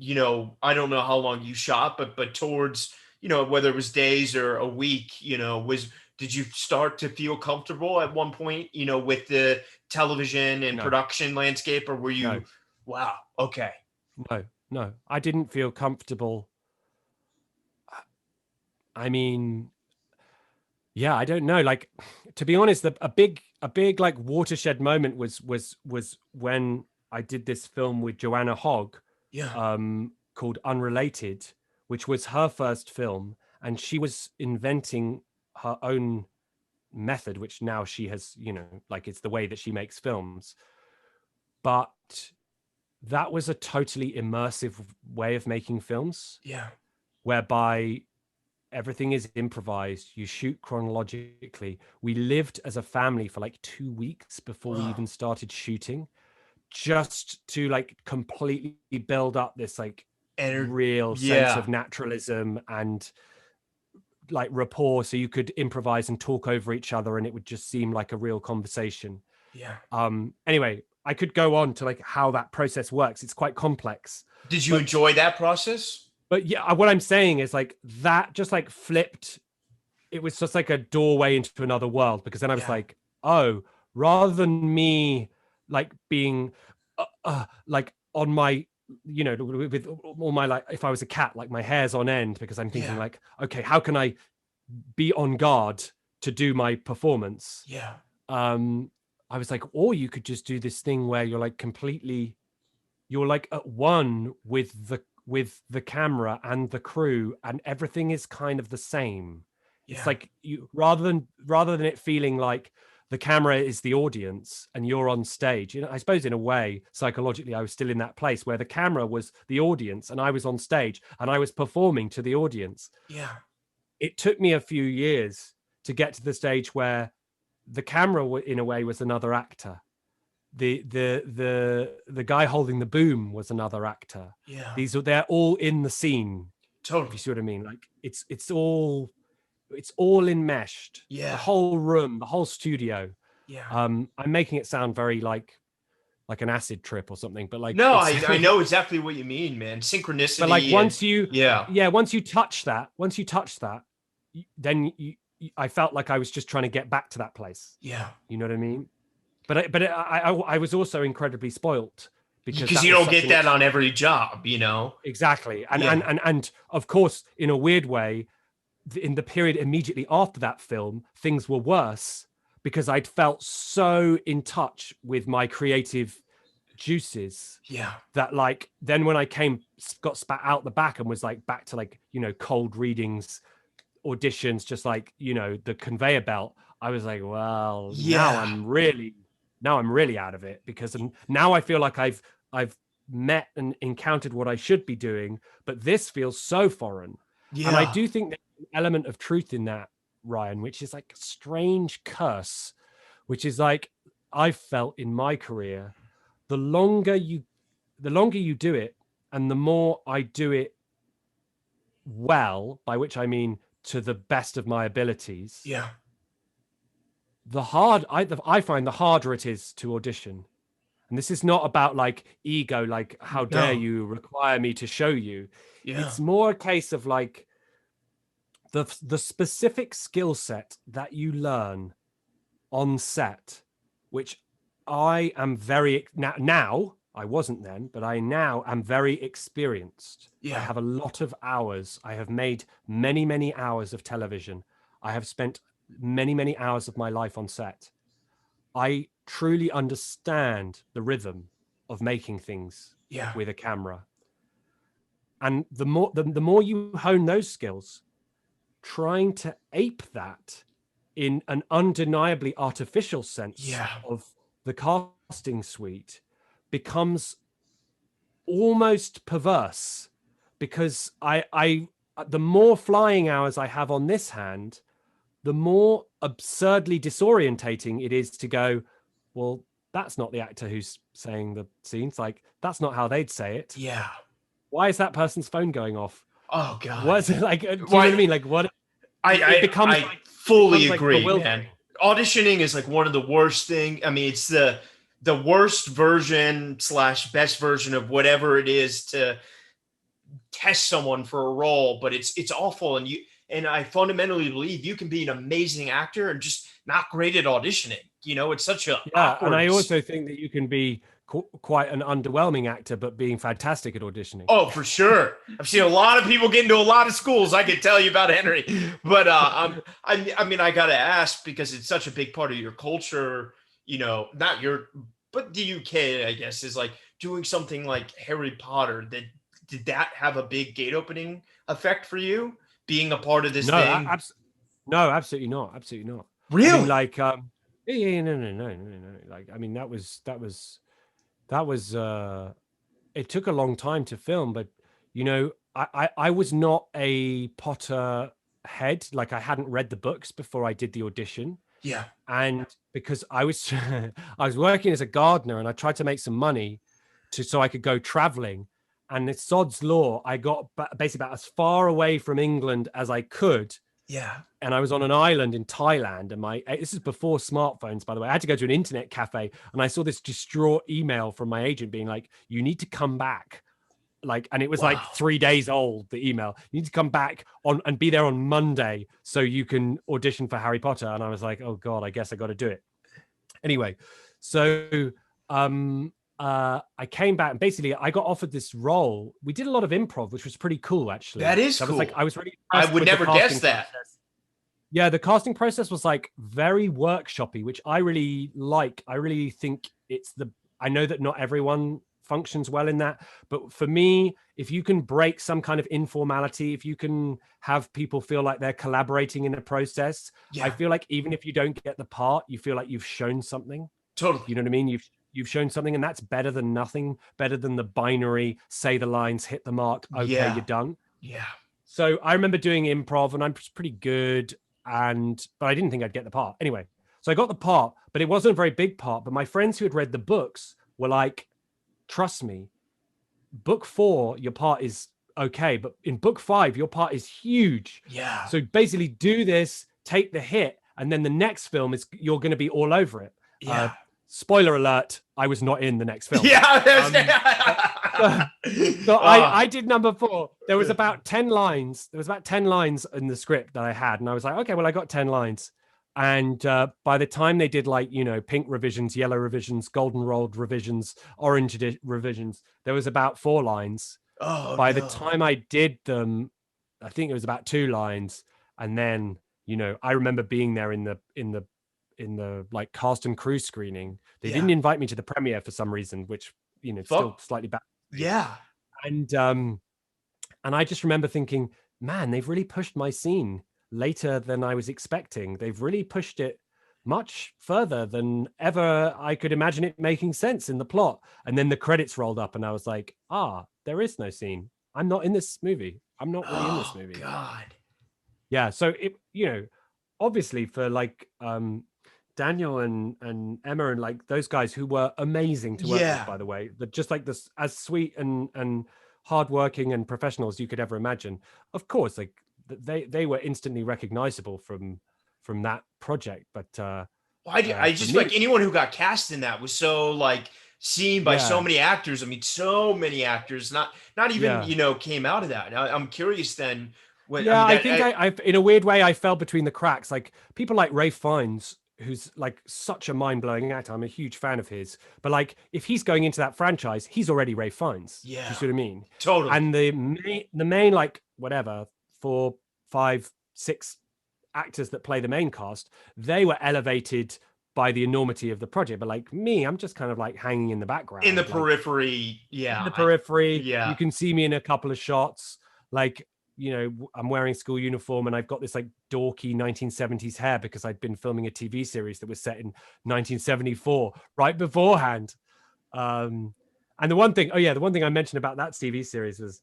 I don't know how long you shot, but towards, whether it was days or a week, did you start to feel comfortable at one point, with the television and production landscape, or were you, No. Wow. Okay. No, I didn't feel comfortable. I mean, yeah, I don't know. Like, to be honest, a big like watershed moment was when I did this film with Joanna Hogg, called Unrelated, which was her first film, and she was inventing her own method, which now she has, it's the way that she makes films. But that was a totally immersive way of making films. Yeah. Whereby everything is improvised. You shoot chronologically. We lived as a family for 2 weeks before we even started shooting, just to completely build up this real sense of naturalism and rapport, so you could improvise and talk over each other, and it would just seem like a real conversation. Anyway, I could go on to how that process works. It's quite complex. Did you enjoy that process? But yeah, what I'm saying is that just flipped. It was just a doorway into another world, because then I was like, oh, rather than me like being like on my, you know, with all my, like, if I was a cat, like my hair's on end because I'm thinking Yeah. like, okay, how can I be on guard to do my performance? Yeah. I was like, or you could just do this thing where you're like you're like at one with the camera and the crew, and everything is kind of the same. It's Yeah. like you, rather than it feeling like the camera is the audience and you're on stage. You know, I suppose in a way, psychologically, I was still in that place where the camera was the audience and I was on stage and I was performing to the audience. Yeah. It took me a few years to get to the stage where the camera, in a way, was another actor. The guy holding the boom was another actor. Yeah. They're all in the scene, if Totally. you see what I mean. Like it's all enmeshed. The Yeah. whole room, the whole studio. Yeah. I'm making it sound very like an acid trip or something, but like, No, it's I know exactly what you mean, man. Synchronicity. but like once you yeah. once you touch that, then I felt like I was just trying to get back to that place. Yeah. You know what I mean? But I was also incredibly spoilt Because you don't get that on every job, you know? Exactly. And of course, in a weird way, in the period immediately after that film, things were worse because I'd felt so in touch with my creative juices. Yeah. That like, then when I got spat out the back and was like back to like, you know, cold readings, auditions, just like, you know, the conveyor belt, I was like, well, Yeah. now I'm really out of it, because now I feel like I've met and encountered what I should be doing, but this feels so foreign. Yeah. And I do think there's an element of truth in that, Ryan, which is like a strange curse, which is like, I've felt in my career, the longer you do it, and the more I do it well, by which I mean to the best of my abilities, Yeah. I find the harder it is to audition. And this is not about like ego, like how dare you require me to show you. Yeah. It's more a case of like the specific skill set that you learn on set, which I am very now I wasn't then, but I now am very experienced. Yeah. I have a lot of hours. I have made many, many hours of television. I have spent many, many hours of my life on set. I truly understand the rhythm of making things with a camera. And the more you hone those skills, trying to ape that in an undeniably artificial sense of the casting suite becomes almost perverse, because I the more flying hours I have on this hand, the more absurdly disorientating it is to go, well, that's not the actor who's saying the scenes. Like, that's not how they'd say it. Yeah. Why is that person's phone going off? Oh God. What's it like? Do you know what I mean? Like, what? I fully like agree, man. Auditioning is like one of the worst thing. I mean, it's the worst version / best version of whatever it is to test someone for a role, but it's awful. And I fundamentally believe you can be an amazing actor and just not great at auditioning. You know, it's such a awkward... And I also think that you can be quite an underwhelming actor, but being fantastic at auditioning. Oh, for sure. I've seen a lot of people get into a lot of schools. I could tell you about Henry, but I mean, I got to ask, because it's such a big part of your culture, you know, but the UK, I guess, is like doing something like Harry Potter. Did that have a big gate opening effect for you, being a part of this thing? No, absolutely not. Absolutely not. Really? I mean, like, no. Like, I mean, that was it took a long time to film, but you know, I was not a Potter head. Like, I hadn't read the books before I did the audition. Yeah. And because I was working as a gardener, and I tried to make some money so I could go traveling. And it's sod's law, I got basically about as far away from England as I could. Yeah. And I was on an island in Thailand, and this is before smartphones, by the way. I had to go to an internet cafe, and I saw this distraught email from my agent being like, you need to come back. Like, and it was like 3 days old, the email. You need to come back and be there on Monday so you can audition for Harry Potter. And I was like, oh God, I guess I got to do it. Anyway, so I came back and basically I got offered this role. We did a lot of improv, which was pretty cool, actually. That is so cool. I was really I impressed would with the never casting guess that. process. Yeah, the casting process was like very workshoppy, which I really like. I really think I know that not everyone functions well in that, but for me, if you can break some kind of informality, if you can have people feel like they're collaborating in a process, Yeah. I feel like even if you don't get the part, you feel like you've shown something. Totally. You know what I mean? You've shown something, and that's better than nothing, better than the binary, say the lines, hit the mark, okay, Yeah. you're done. Yeah. So I remember doing improv, and I'm pretty good, but I didn't think I'd get the part. Anyway, so I got the part, but it wasn't a very big part. But my friends who had read the books were like, trust me, book 4, your part is okay, but in book 5, your part is huge. Yeah. So basically do this, take the hit, and then the next film you're going to be all over it. Yeah. Spoiler alert, I was not in the next film. Yeah. So I did number 4. There was about 10 lines. There was about 10 lines in the script that I had. And I was like, okay, well, I got 10 lines. And by the time they did like, pink revisions, yellow revisions, golden rolled revisions, orange revisions, there was about 4 lines. By the time I did them, I think it was about 2 lines. And then, I remember being there in the like cast and crew screening. They didn't invite me to the premiere for some reason, which, still slightly bad. Yeah. And I just remember thinking, man, they've really pushed my scene later than I was expecting. They've really pushed it much further than ever I could imagine it making sense in the plot. And then the credits rolled up and I was like, there is no scene. I'm not in this movie. I'm not really in this movie. God. Yeah. So it, obviously for like Daniel and Emma and like those guys who were amazing to work with, by the way, that just like this, as sweet and hardworking and professional as you could ever imagine. Of course, like they were instantly recognizable from that project. But I just like anyone who got cast in that was so like seen by so many actors. I mean, so many actors, not even came out of that. I'm curious then. I think I in a weird way I fell between the cracks. Like people like Ralph Fiennes, who's like such a mind-blowing actor. I'm a huge fan of his. But like if he's going into that franchise, he's already Ralph Fiennes. Yeah. You see what I mean? Totally. And the main like whatever 4, 5, 6 actors that play the main cast, they were elevated by the enormity of the project. But like me, I'm just kind of like hanging in the background. In the periphery. Yeah. In the periphery. Yeah. You can see me in a couple of shots. Like, I'm wearing school uniform and I've got this like dorky 1970s hair because I'd been filming a TV series that was set in 1974 right beforehand. And the one thing I mentioned about that TV series was,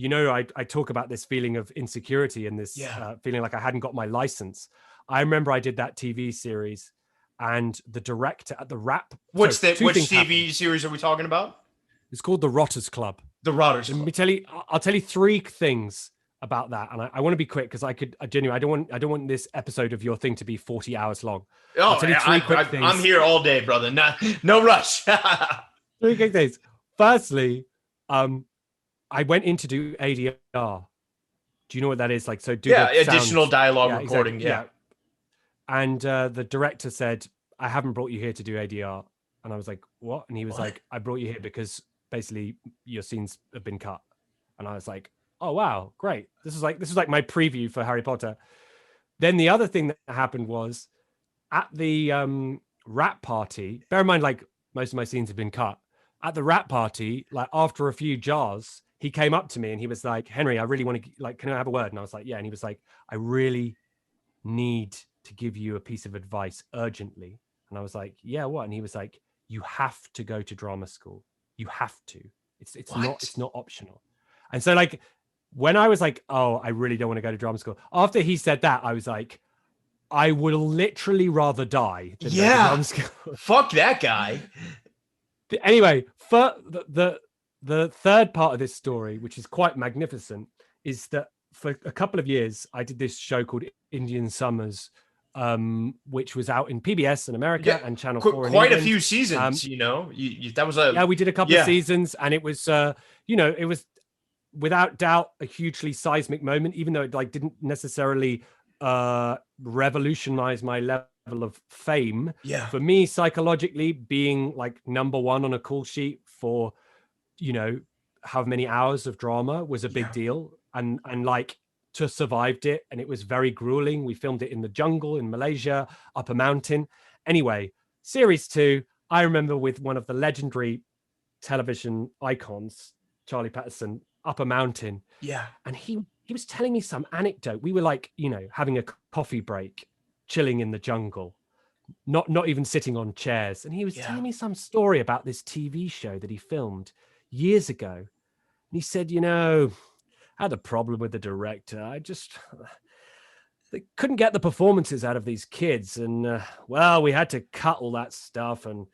I talk about this feeling of insecurity and this feeling like I hadn't got my license. I remember I did that TV series and the director at the rap. Which TV series are we talking about? It's called The Rotters Club. The Rotters Club. Let me I'll tell you 3 things about that, and I want to be quick because I don't want this episode of your thing to be 40 hours long. I'll tell you 3 quick things. I'm here all day, brother. No rush. 3 quick things. Firstly, I went in to do ADR. Do you know what that is? Like, so do additional dialogue recording. Exactly, yeah. And the director said, "I haven't brought you here to do ADR," and I was like, "What?" And he was like, "I brought you here because basically your scenes have been cut," and I was like, oh wow, great. This is like my preview for Harry Potter. Then the other thing that happened was at the rap party, bear in mind like most of my scenes have been cut. At the rap party, like after a few jars, he came up to me and he was like, Henry, I really want to like, can I have a word? And I was like, yeah. And he was like, I really need to give you a piece of advice urgently. And I was like, yeah, what? And he was like, you have to go to drama school. You have to. It's not optional. And so like when I was like, oh, I really don't want to go to drama school. After he said that, I was like, I would literally rather die than go to drama school. Fuck that guy. Anyway, for the third part of this story, which is quite magnificent, is that for a couple of years, I did this show called Indian Summers, which was out in PBS in America and Channel 4 in quite England. A few seasons, that was we did a couple of seasons, and it was it was without doubt a hugely seismic moment, even though it like didn't necessarily revolutionize my level of fame. Yeah. For me, psychologically, being like number one on a call sheet for, you know, how many hours of drama was a big Yeah. deal. And like to survived it. And it was very grueling. We filmed it in the jungle in Malaysia, up a mountain. Anyway, series 2, I remember with one of the legendary television icons, Charlie Patterson, up a mountain. Yeah. And he was telling me some anecdote. We were like, you know, having a coffee break, chilling in the jungle, not even sitting on chairs. And he was telling me some story about this TV show that he filmed years ago. And he said, you know, I had a problem with the director. They couldn't get the performances out of these kids. And well, we had to cut all that stuff. And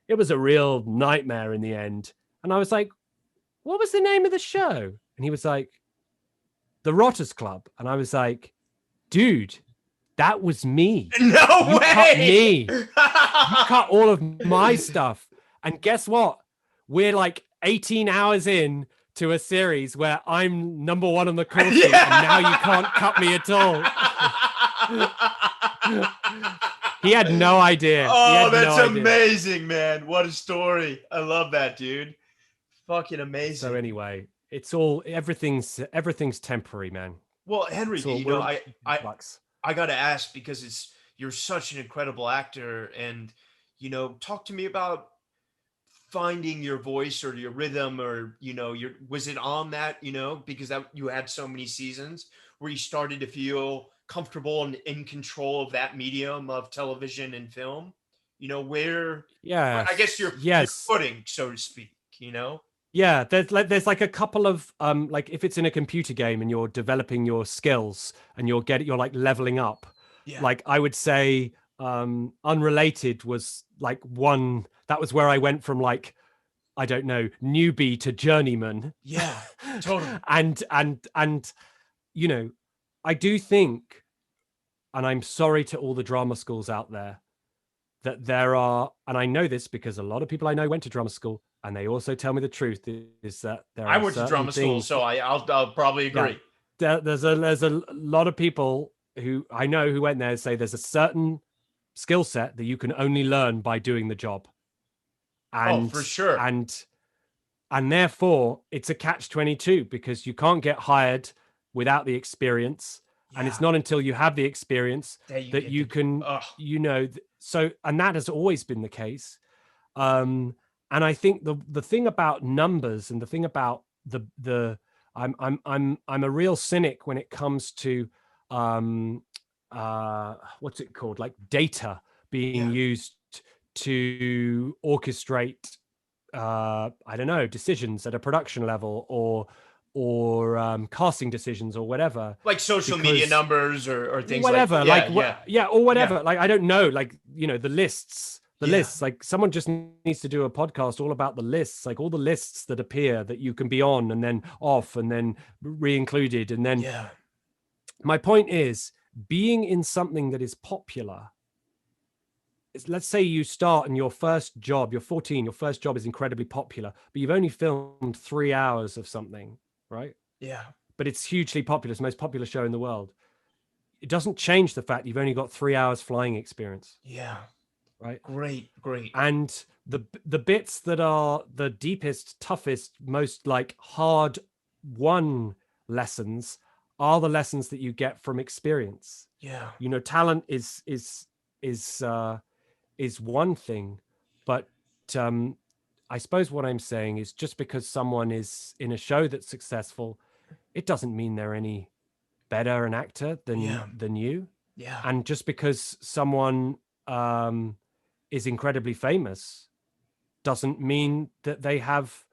it was a real nightmare in the end. And I was like, what was the name of the show? And he was like, The Rotters Club. And I was like, dude, that was me. No You way. cut me. You cut all of my stuff. And guess what? We're like 18 hours in to a series where I'm number one on the call sheet, and now you can't cut me at all. He had no idea. Oh, that's amazing, man. What a story. I love that, dude. Fucking amazing. So anyway, it's everything's temporary, man. Well, Henry, you know, I got to ask, because you're such an incredible actor, and, you know, talk to me about finding your voice or your rhythm, or, you know, was it on that, you know, because you had so many seasons where you started to feel comfortable and in control of that medium of television and film, you know, where, I guess your footing, so to speak, you know? Yeah, there's like a couple of like if it's in a computer game and you're developing your skills and you're like leveling up. Yeah. Like I would say Unrelated was like one, that was where I went from like, I don't know, newbie to journeyman. Yeah, totally. and you know, I do think, and I'm sorry to all the drama schools out there, that there are, and I know this because a lot of people I know went to drama school, and they also tell me the truth is that there I went to drama school, so I'll probably agree. Yeah, there's a lot of people who I know who went there and say there's a certain skill set that you can only learn by doing the job. And, for sure. And therefore it's a catch-22, because you can't get hired without the experience. Yeah. And it's not until you have the experience that you can, you know, so, and that has always been the case. And I think the thing about numbers, and the thing about I'm a real cynic when it comes to what's it called, like data being used to orchestrate I don't know, decisions at a production level, or casting decisions or whatever, like social media numbers or things whatever, like or whatever. Like I don't know, like, you know, the lists, like someone just needs to do a podcast all about the lists, like all the lists that appear that you can be on and then off and then re-included. And then my point is, being in something that is popular, let's say you start and your first job, you're 14, your first job is incredibly popular, but you've only filmed 3 hours of something, right? Yeah. But it's hugely popular. It's the most popular show in the world. It doesn't change the fact you've only got 3 hours flying experience. Yeah. Right. Great. And the bits that are the deepest, toughest, most like hard won lessons are the lessons that you get from experience. Yeah. You know, talent is one thing, but I suppose what I'm saying is, just because someone is in a show that's successful, it doesn't mean they're any better an actor than you. Yeah. And just because someone is incredibly famous doesn't mean that they have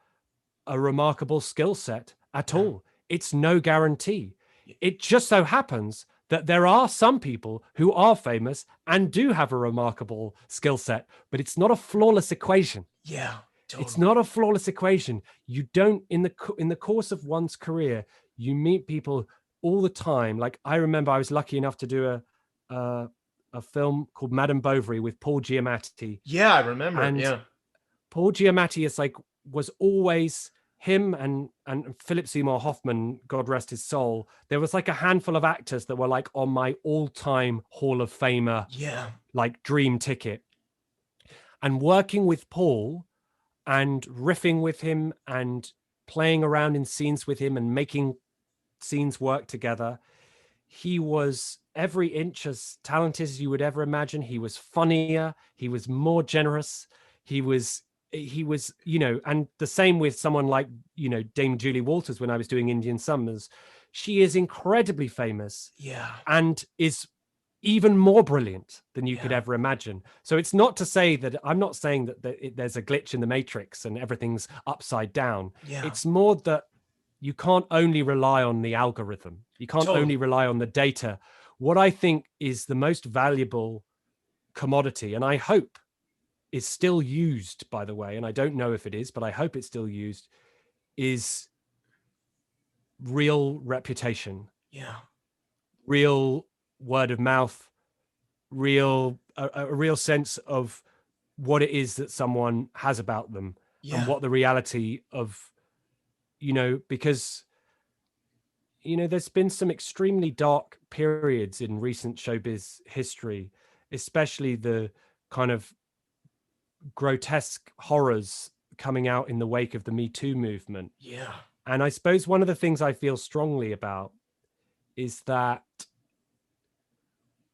a remarkable skill set at all. It's no guarantee. It just so happens that there are some people who are famous and do have a remarkable skill set, but it's not a flawless equation. Yeah, totally. It's not a flawless equation. You don't, in the course of one's career, you meet people all the time. Like I remember I was lucky enough to do a film called Madame Bovary with Paul Giamatti. Yeah, I remember. And Paul Giamatti was always him and Philip Seymour Hoffman, God rest his soul, there was like a handful of actors that were like on my all-time Hall of Famer, like dream ticket. And working with Paul and riffing with him and playing around in scenes with him and making scenes work together, he was every inch as talented as you would ever imagine. He was funnier, he was more generous, he was, and the same with someone like, Dame Julie Walters. When I was doing Indian Summers, she is incredibly famous, and is even more brilliant than you could ever imagine. So it's not to say that, I'm not saying that there's a glitch in the matrix and everything's upside down. It's more that you can't only rely on the algorithm. You can't only rely on the data. What I think is the most valuable commodity, and I hope is still used, by the way, and I don't know if it is, but I hope it's still used, is real reputation. Real word of mouth, a real sense of what it is that someone has about them, and what the reality of, because there's been some extremely dark periods in recent showbiz history, especially the kind of grotesque horrors coming out in the wake of the Me Too movement. And I suppose one of the things I feel strongly about is that,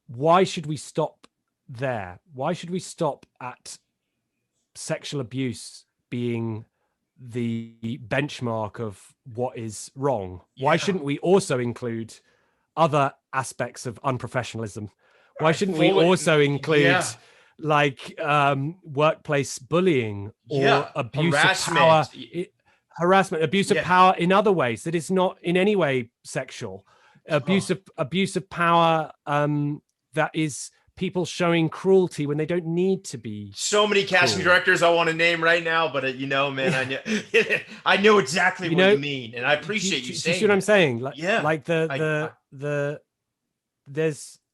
why should we stop there? Why should we stop at sexual abuse being the benchmark of what is wrong? Why shouldn't we also include other aspects of unprofessionalism? Why shouldn't we also include workplace bullying or abuse of power, harassment, abuse of power in other ways that is not in any way sexual, abuse of power, that is people showing cruelty when they don't need to be. So many casting directors I want to name right now, but man, I know exactly what you mean, and I appreciate you saying. You see what I'm saying?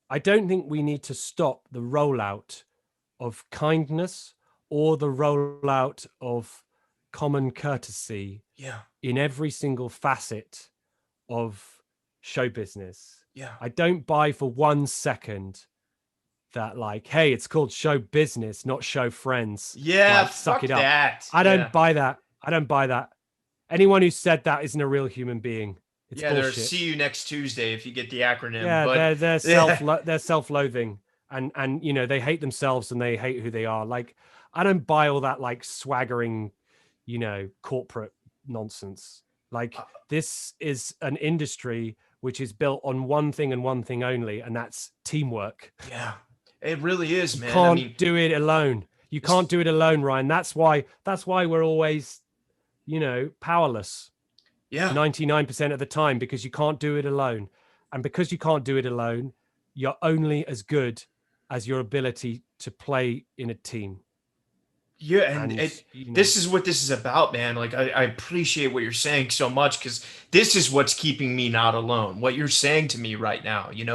I don't think we need to stop the rollout of kindness or the rollout of common courtesy in every single facet of show business. I don't buy for 1 second that, like, hey, it's called show business, not show friends. Suck it up. I don't buy that. I don't buy that. Anyone who said that isn't a real human being. It's bullshit. See you next Tuesday if you get the acronym. They're self-loathing, and they hate themselves and they hate who they are. Like, I don't buy all that like swaggering, corporate nonsense. Like, this is an industry which is built on one thing and one thing only, and that's teamwork. It really is, man. You can't do it alone. You can't do it alone, Ryan. That's why we're always, powerless. 99% of the time, because you can't do it alone. And because you can't do it alone, you're only as good as your ability to play in a team. This is what this is about, man. Like, I appreciate what you're saying so much, because this is what's keeping me not alone. What you're saying to me right now, it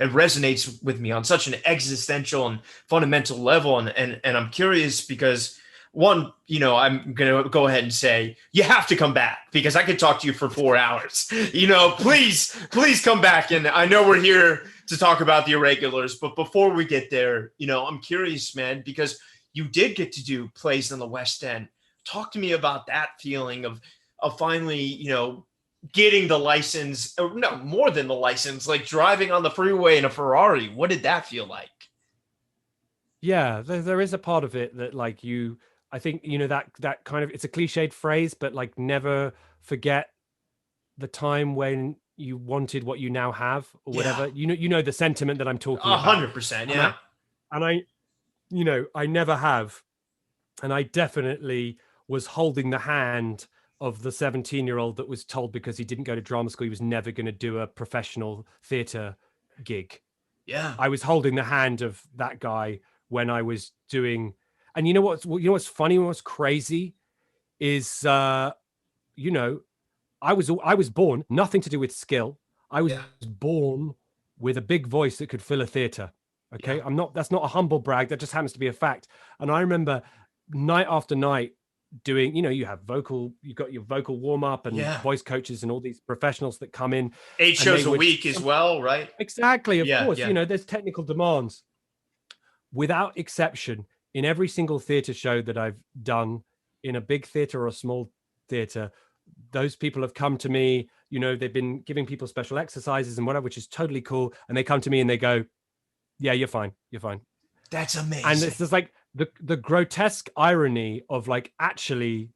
resonates with me on such an existential and fundamental level. And I'm curious because, one, I'm going to go ahead and say, you have to come back, because I could talk to you for 4 hours. Please come back. And I know we're here to talk about the Irregulars, but before we get there, I'm curious, man, because you did get to do plays in the West End. Talk to me about that feeling of finally, getting the license, or no, more than the license, like driving on the freeway in a Ferrari. What did that feel like? Yeah, there is a part of it that, like, I think, that kind of, it's a cliched phrase, but like, never forget the time when you wanted what you now have, or whatever. You know the sentiment that I'm talking about. 100%. Yeah. And I never have. And I definitely was holding the hand of the 17-year-old that was told, because he didn't go to drama school, he was never going to do a professional theater gig. I was holding the hand of that guy when I was doing, and what's funny, what's crazy is, I was born, nothing to do with skill. I was born with a big voice that could fill a theater. Okay. That's not a humble brag. That just happens to be a fact. And I remember night after night doing, you have you've got your vocal warm up and Yeah. voice coaches and all these professionals that come in, 8 and they shows a would week as well, right? exactly, of Yeah, course, yeah. there's technical demands without exception in every single theater show that I've done, in a big theater or a small theater. Those people have come to me, they've been giving people special exercises and whatever, which is totally cool. And they come to me and they go, yeah, you're fine. You're fine. That's And amazing. it's just like the grotesque irony of like, actually,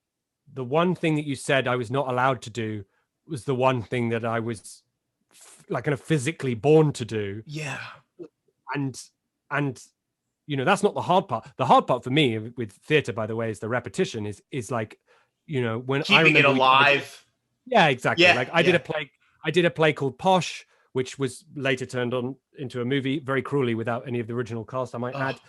the one thing that you said I was not allowed to do was the one thing that I was like kind of physically born to do. Yeah. And that's not the hard part. The hard part for me with theater, by the way, is the repetition. Is like, when I Keeping it remember alive. yeah, exactly. Yeah, Like I did a play called Posh, which was later turned on into a movie very cruelly without any of the original cast, I might add.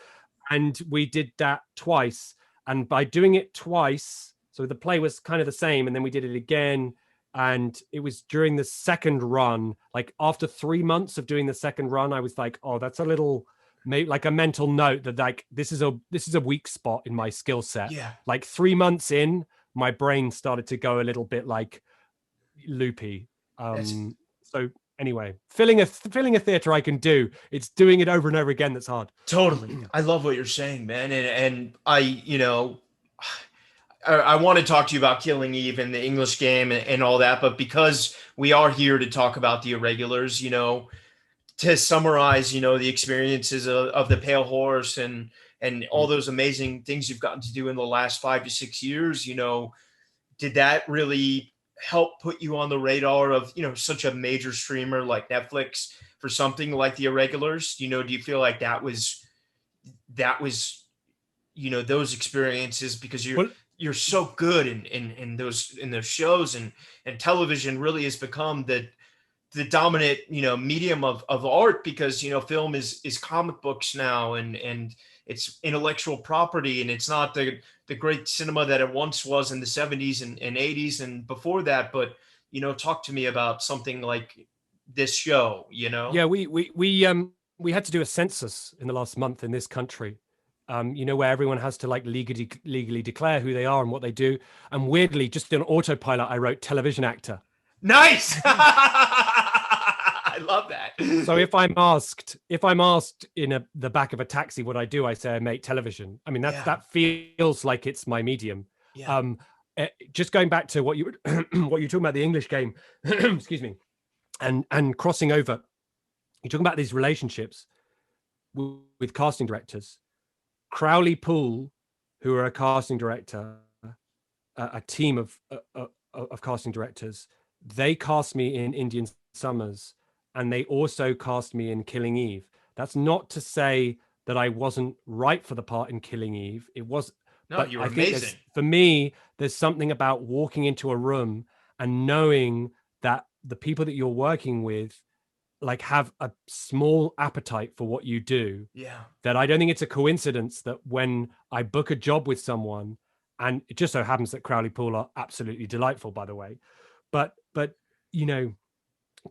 And we did that twice. And by doing it twice, so the play was kind of the same, and then we did it again. And it was during the second run, like after 3 months of doing the second run, I was like, oh, that's a little, maybe like a mental note that like this is a weak spot in my skill set. Yeah. Like 3 months in, my brain started to go a little bit like loopy. So anyway, filling a theater I can do. It's doing it over and over again that's hard. Totally. I love what you're saying, man. And I want to talk to you about Killing Eve and the English Game and all that, but because we are here to talk about the Irregulars, to summarize, the experiences of the Pale Horse and all those amazing things you've gotten to do in the last 5 to 6 years, did that really help put you on the radar of, such a major streamer like Netflix for something like the Irregulars? Do you feel like that was, those experiences, because you're so good in those shows, and television really has become the dominant medium of art, because film is comic books now, and it's intellectual property, and it's not the great cinema that it once was in the 70s and 80s and before that. But talk to me about something like this show. Yeah, we had to do a census in the last month in this country, where everyone has to like legally declare who they are and what they do. And weirdly, just on autopilot, I wrote television actor. Nice. I love that. So if I'm asked in the back of a taxi what I do, I say I make television. I mean, that feels like it's my medium. Yeah. Just going back to what you were talking about, the English Game, excuse me, and crossing over, you're talking about these relationships with casting directors. Crowley Poole, who are a casting director, a team of casting directors, they cast me in Indian Summers, and they also cast me in Killing Eve. That's not to say that I wasn't right for the part in Killing Eve. It was. No, but you were I think amazing. for me, there's something about walking into a room and knowing that the people that you're working with like have a small appetite for what you do. Yeah. That I don't think it's a coincidence that when I book a job with someone, and it just so happens that Crowley Poole are absolutely delightful, by the way, but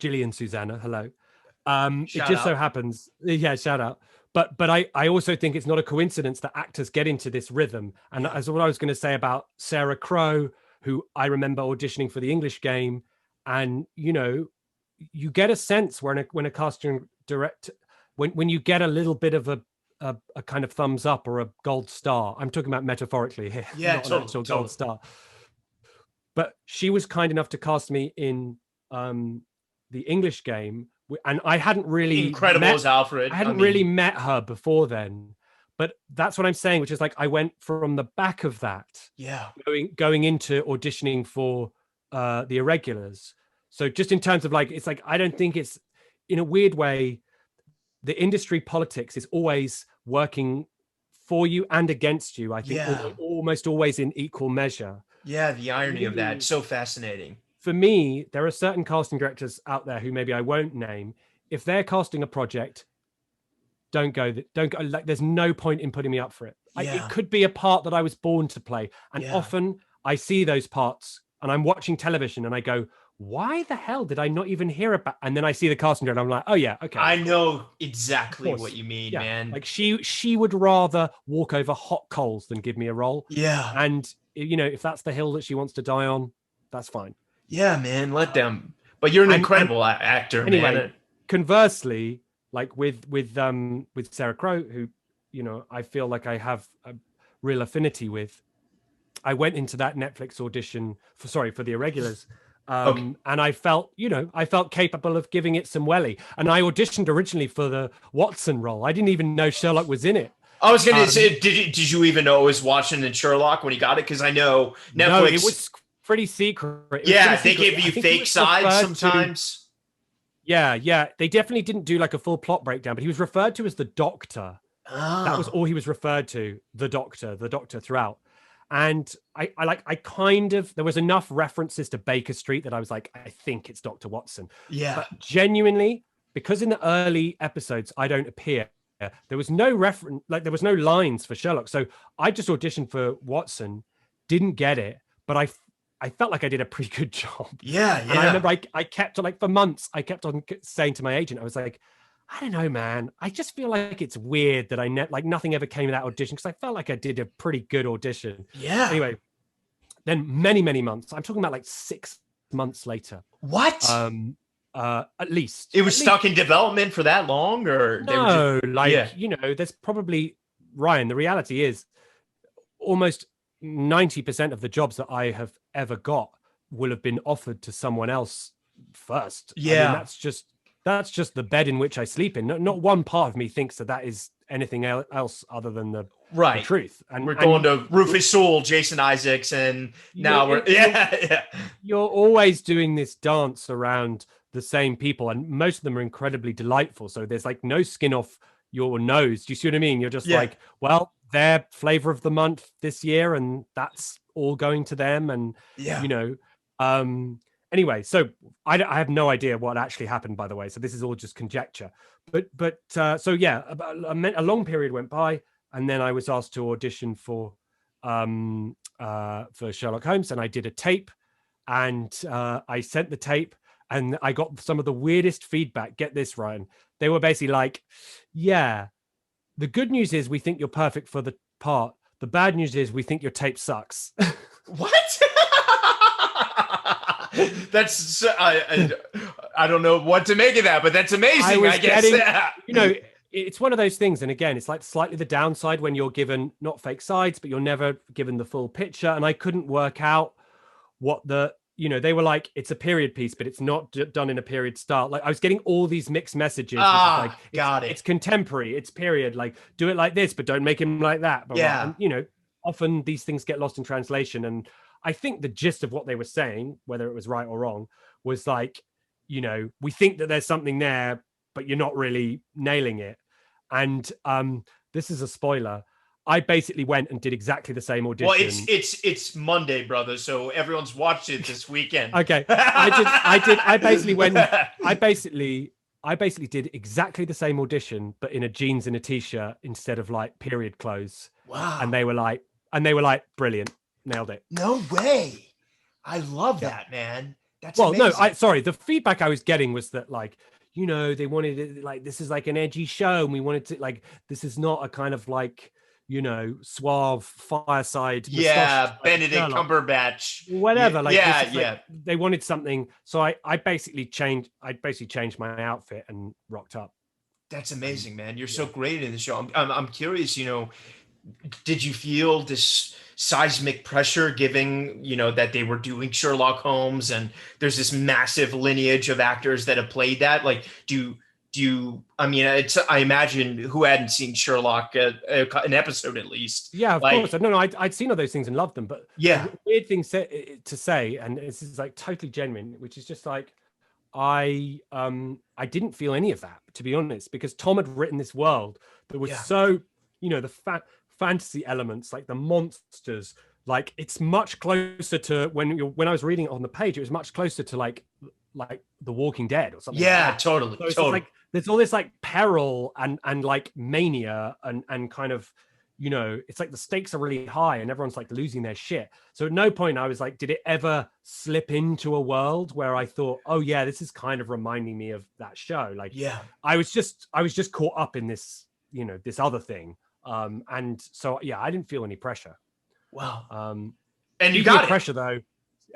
Gillian, Susanna, hello. It just so happens, yeah, shout out. But I also think it's not a coincidence that actors get into this rhythm. And as what I was going to say about Sarah Crowe, who I remember auditioning for the English Game, and you get a sense when a casting director, when you get a little bit of a kind of thumbs up or a gold star. I'm talking about metaphorically here, not an actual gold star. But she was kind enough to cast me in the English Game, and I hadn't really incredible as Alfred. I hadn't really met her before then. But that's what I'm saying, which is like I went from the back of that, going into auditioning for the Irregulars. So just in terms of like, it's like I don't think it's, in a weird way, the industry politics is always working for you and against you. I think almost always in equal measure. Yeah, the irony of that, so fascinating. For me, there are certain casting directors out there who maybe I won't name. If they're casting a project, don't go. Like, there's no point in putting me up for it. It could be a part that I was born to play. And often I see those parts and I'm watching television and I go, why the hell did I not even hear about? And then I see the casting director and I'm like, oh yeah, okay. I know exactly what you mean, man. Like she would rather walk over hot coals than give me a role. Yeah. And you know, if that's the hill that she wants to die on, that's fine. Yeah, man, let them. But you're an incredible actor, anyway, man. Conversely, like with Sarah Crowe, who, you know, I feel like I have a real affinity with. I went into that Netflix audition for the Irregulars. Okay. And I felt, you know, I felt capable of giving it some welly. And I auditioned originally for the Watson role. I didn't even know Sherlock was in it. I was gonna say, did you even know it was Watson and Sherlock when he got it? Because I know Netflix. No, it was pretty secret. They give you fake sides sometimes. Yeah. They definitely didn't do like a full plot breakdown, but he was referred to as the Doctor. Oh. That was all he was referred to, the Doctor throughout. And I kind of, there was enough references to Baker Street that I was like, I think it's Dr. Watson. Yeah. But genuinely, because in the early episodes, I don't appear, there was no reference, like there was no lines for Sherlock. So I just auditioned for Watson, didn't get it, but I felt like I did a pretty good job. Yeah. And I remember I kept on, like, for months, I kept on saying to my agent, I was like, I don't know, man. I just feel like it's weird that like nothing ever came of that audition, because I felt like I did a pretty good audition. Yeah. Anyway, then many months. I'm talking about like 6 months later. What? At least it was stuck in development for that long, or no? You know, there's probably, Ryan. The reality is, almost 90% of the jobs that I have ever got will have been offered to someone else first. Yeah. I mean, that's just the bed in which I sleep in. Not one part of me thinks that is anything else other than the truth. And we're going to Rufus Sewell, Jason Isaacs, and now you're always doing this dance around the same people, and most of them are incredibly delightful. So there's like no skin off your nose. Do you see what I mean? You're just like, well, they're flavor of the month this year, and that's all going to them. And you know, anyway, so I have no idea what actually happened, by the way. So this is all just conjecture. But so yeah, a long period went by, and then I was asked to audition for Sherlock Holmes, and I did a tape, and I sent the tape, and I got some of the weirdest feedback. Get this, Ryan. They were basically like, "Yeah, the good news is we think you're perfect for the part. The bad news is we think your tape sucks." What? That's I don't know what to make of that, but that's amazing. I guess you know, it's one of those things, and again, it's like slightly the downside when you're given not fake sides, but you're never given the full picture. And I couldn't work out what they were like, it's a period piece, but it's not done in a period style. Like I was getting all these mixed messages. Like, it's contemporary, it's period. Like do it like this, but don't make him like that. But and, you know, often these things get lost in translation. And I think the gist of what they were saying, whether it was right or wrong, was like, you know, we think that there's something there, but you're not really nailing it. And this is a spoiler. I basically went and did exactly the same audition. Well, it's Monday, brother, so everyone's watched it this weekend. Okay. I basically did exactly the same audition, but in a jeans and a t-shirt instead of like period clothes. Wow. And they were like, brilliant. Nailed it. No way. I love that, man. That's amazing. Sorry. The feedback I was getting was that, like, you know, they wanted it like, this is like an edgy show, and we wanted to, like, this is not a kind of like, you know, suave fireside. Yeah, Benedict Cumberbatch. Whatever. Like, yeah. They wanted something. So I basically changed my outfit and rocked up. That's amazing, man. You're so great in the show. I'm curious, you know, did you feel this seismic pressure given, you know, that they were doing Sherlock Holmes and there's this massive lineage of actors that have played that? Like, do you, I mean, I imagine who hadn't seen Sherlock, an episode at least. Yeah, of course. No, I'd seen all those things and loved them, but yeah, weird thing to say, and this is like totally genuine, which is just like, I didn't feel any of that, to be honest, because Tom had written this world that was so, you know, the fantasy elements, like the monsters, like it's much closer to when I was reading it on the page, it was much closer to like The Walking Dead or something. Yeah, like totally. So it's like there's all this like peril and like mania and kind of, you know, it's like the stakes are really high and everyone's like losing their shit. So at no point I was like, did it ever slip into a world where I thought, oh yeah, this is kind of reminding me of that show? Like, yeah, I was just caught up in this, you know, this other thing. And so, yeah, I didn't feel any pressure. Wow. And you speaking got of it. pressure, though,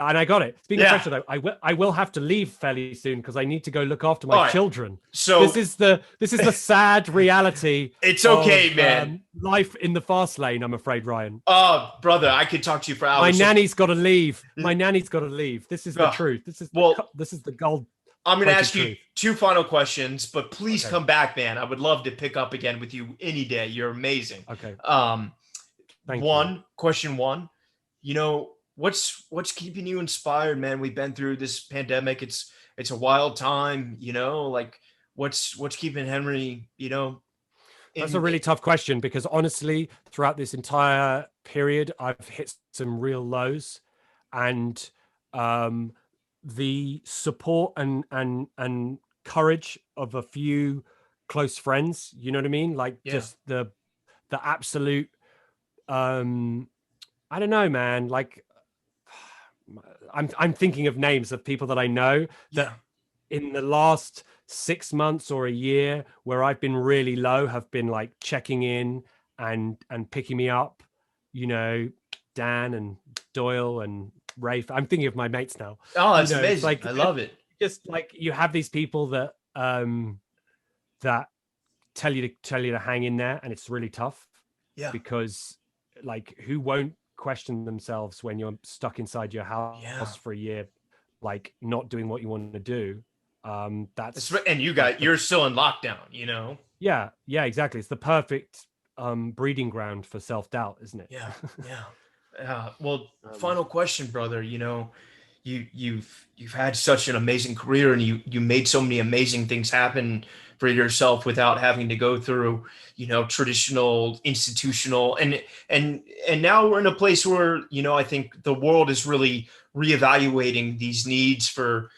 and I got it. Speaking of pressure, though, I will have to leave fairly soon because I need to go look after my children. So this is the sad reality. It's okay, man. Life in the fast lane, I'm afraid, Ryan. Oh, brother, I could talk to you for hours. My nanny's got to leave. My nanny's got to leave. This is the truth. This is the gold. I'm going to ask you 2 final questions, but please come back, man. I would love to pick up again with you any day. You're amazing. Okay. Question one, what's keeping you inspired, man? We've been through this pandemic. It's a wild time, like what's keeping Henry, That's a really tough question because honestly, throughout this entire period, I've hit some real lows, and the support and courage of a few close friends, you know what I mean? Like just the absolute, I don't know, man. Like I'm thinking of names of people that I know that in the last 6 months or a year where I've been really low have been like checking in and picking me up, Dan and Doyle and Rafe. I'm thinking of my mates now. Oh, that's amazing. Like, I love it. Just like you have these people that that tell you to hang in there, and it's really tough. Yeah. Because like who won't question themselves when you're stuck inside your house for a year, like not doing what you want to do? And you're still in lockdown, Yeah, exactly. It's the perfect breeding ground for self-doubt, isn't it? Yeah. Well, final question, brother. You've had such an amazing career, and you made so many amazing things happen for yourself without having to go through, traditional, institutional, and now we're in a place where, I think the world is really reevaluating these needs for,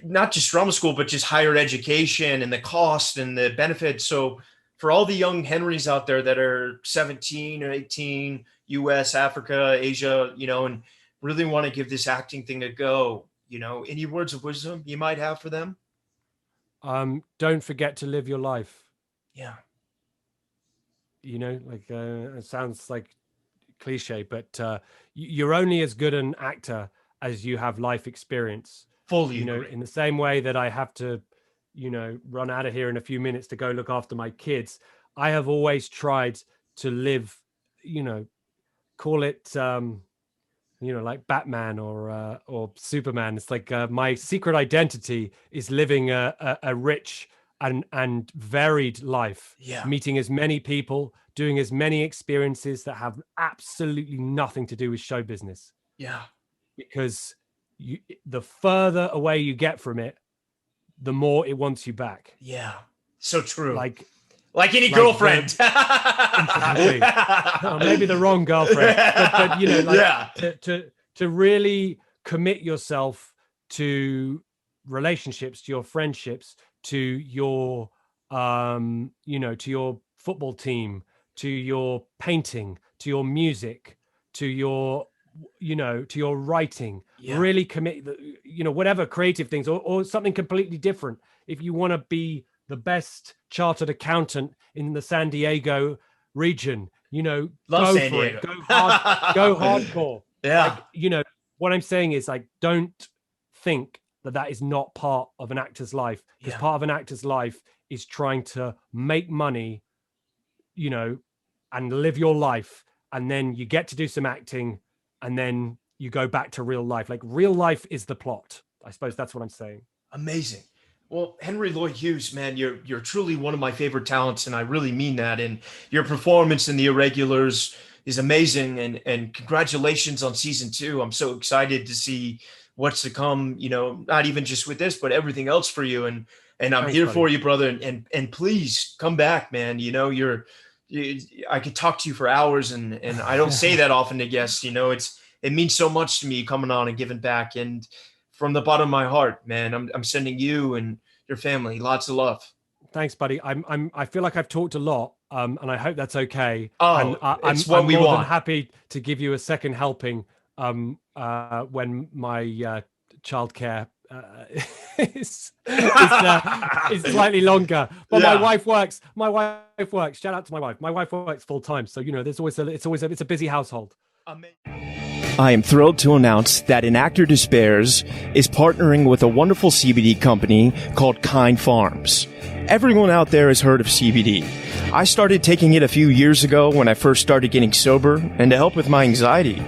not just drama school, but just higher education and the cost and the benefits. So for all the young Henrys out there that are 17 or 18, US, Africa, Asia, and really want to give this acting thing a go, any words of wisdom you might have for them? Don't forget to live your life. Yeah. It sounds like cliche, but you're only as good an actor as you have life experience. Fully agree. In the same way that I have to, run out of here in a few minutes to go look after my kids, I have always tried to live, call it, like Batman or Superman. It's like my secret identity is living a rich and varied life, meeting as many people, doing as many experiences that have absolutely nothing to do with show business. Yeah. Because the further away you get from it, the more it wants you back. Yeah. So true. Like any girlfriend. Exactly. Maybe the wrong girlfriend. But to really commit yourself to relationships, to your friendships, to your to your football team, to your painting, to your music, to your to your writing, really commit, whatever creative things or something completely different. If you want to be the best chartered accountant in the San Diego region, Love go San for Diego. it, go hardcore. Yeah. Like, what I'm saying is, like, don't think that is not part of an actor's life, because part of an actor's life is trying to make money, and live your life. And then you get to do some acting, and then you go back to real life. Like, real life is the plot. I suppose that's what I'm saying. Amazing. Well, Henry Lloyd-Hughes, man, you're truly one of my favorite talents, and I really mean that. And your performance in The Irregulars is amazing, and congratulations on season 2. I'm so excited to see what's to come, not even just with this, but everything else for you. And I'm here for you, brother. And please come back, man. I could talk to you for hours, and I don't say that often to guests. It means so much to me coming on and giving back. And from the bottom of my heart, man, I'm sending you and your family lots of love. Thanks, buddy. I feel like I've talked a lot, and I hope that's okay. Oh, I'm more than happy to give you a second helping when my childcare is slightly longer. But my wife works. Shout out to my wife. My wife works full time, so it's a busy household. I am thrilled to announce that An Actor Despairs is partnering with a wonderful CBD company called Kind Farms. Everyone out there has heard of CBD. I started taking it a few years ago when I first started getting sober and to help with my anxiety.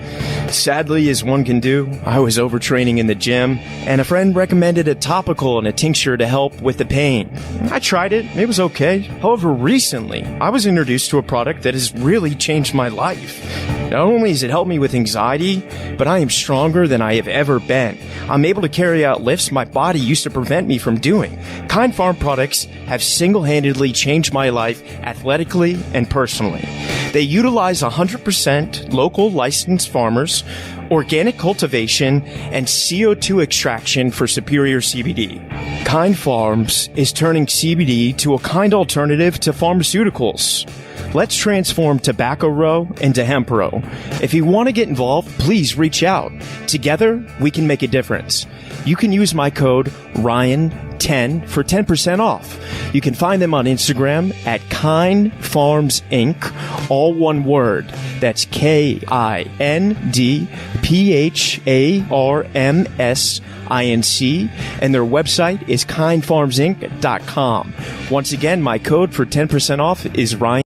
Sadly, as one can do, I was overtraining in the gym, and a friend recommended a topical and a tincture to help with the pain. I tried it. It was okay. However, recently, I was introduced to a product that has really changed my life. Not only has it helped me with anxiety, but I am stronger than I have ever been. I'm able to carry out lifts my body used to prevent me from doing. Kind Farm products have single-handedly changed my life athletically and personally. They utilize 100% local licensed farmers, organic cultivation, and CO2 extraction for superior CBD. Kind Farms is turning CBD to a kind alternative to pharmaceuticals. Let's transform Tobacco Row into Hemp Row. If you want to get involved, please reach out. Together, we can make a difference. You can use my code RYAN10 for 10% off. You can find them on Instagram at Kind Farms Inc., all one word. That's KINDPHARMSINC, and their website is kindfarmsinc.com. Once again, my code for 10% off is Ryan.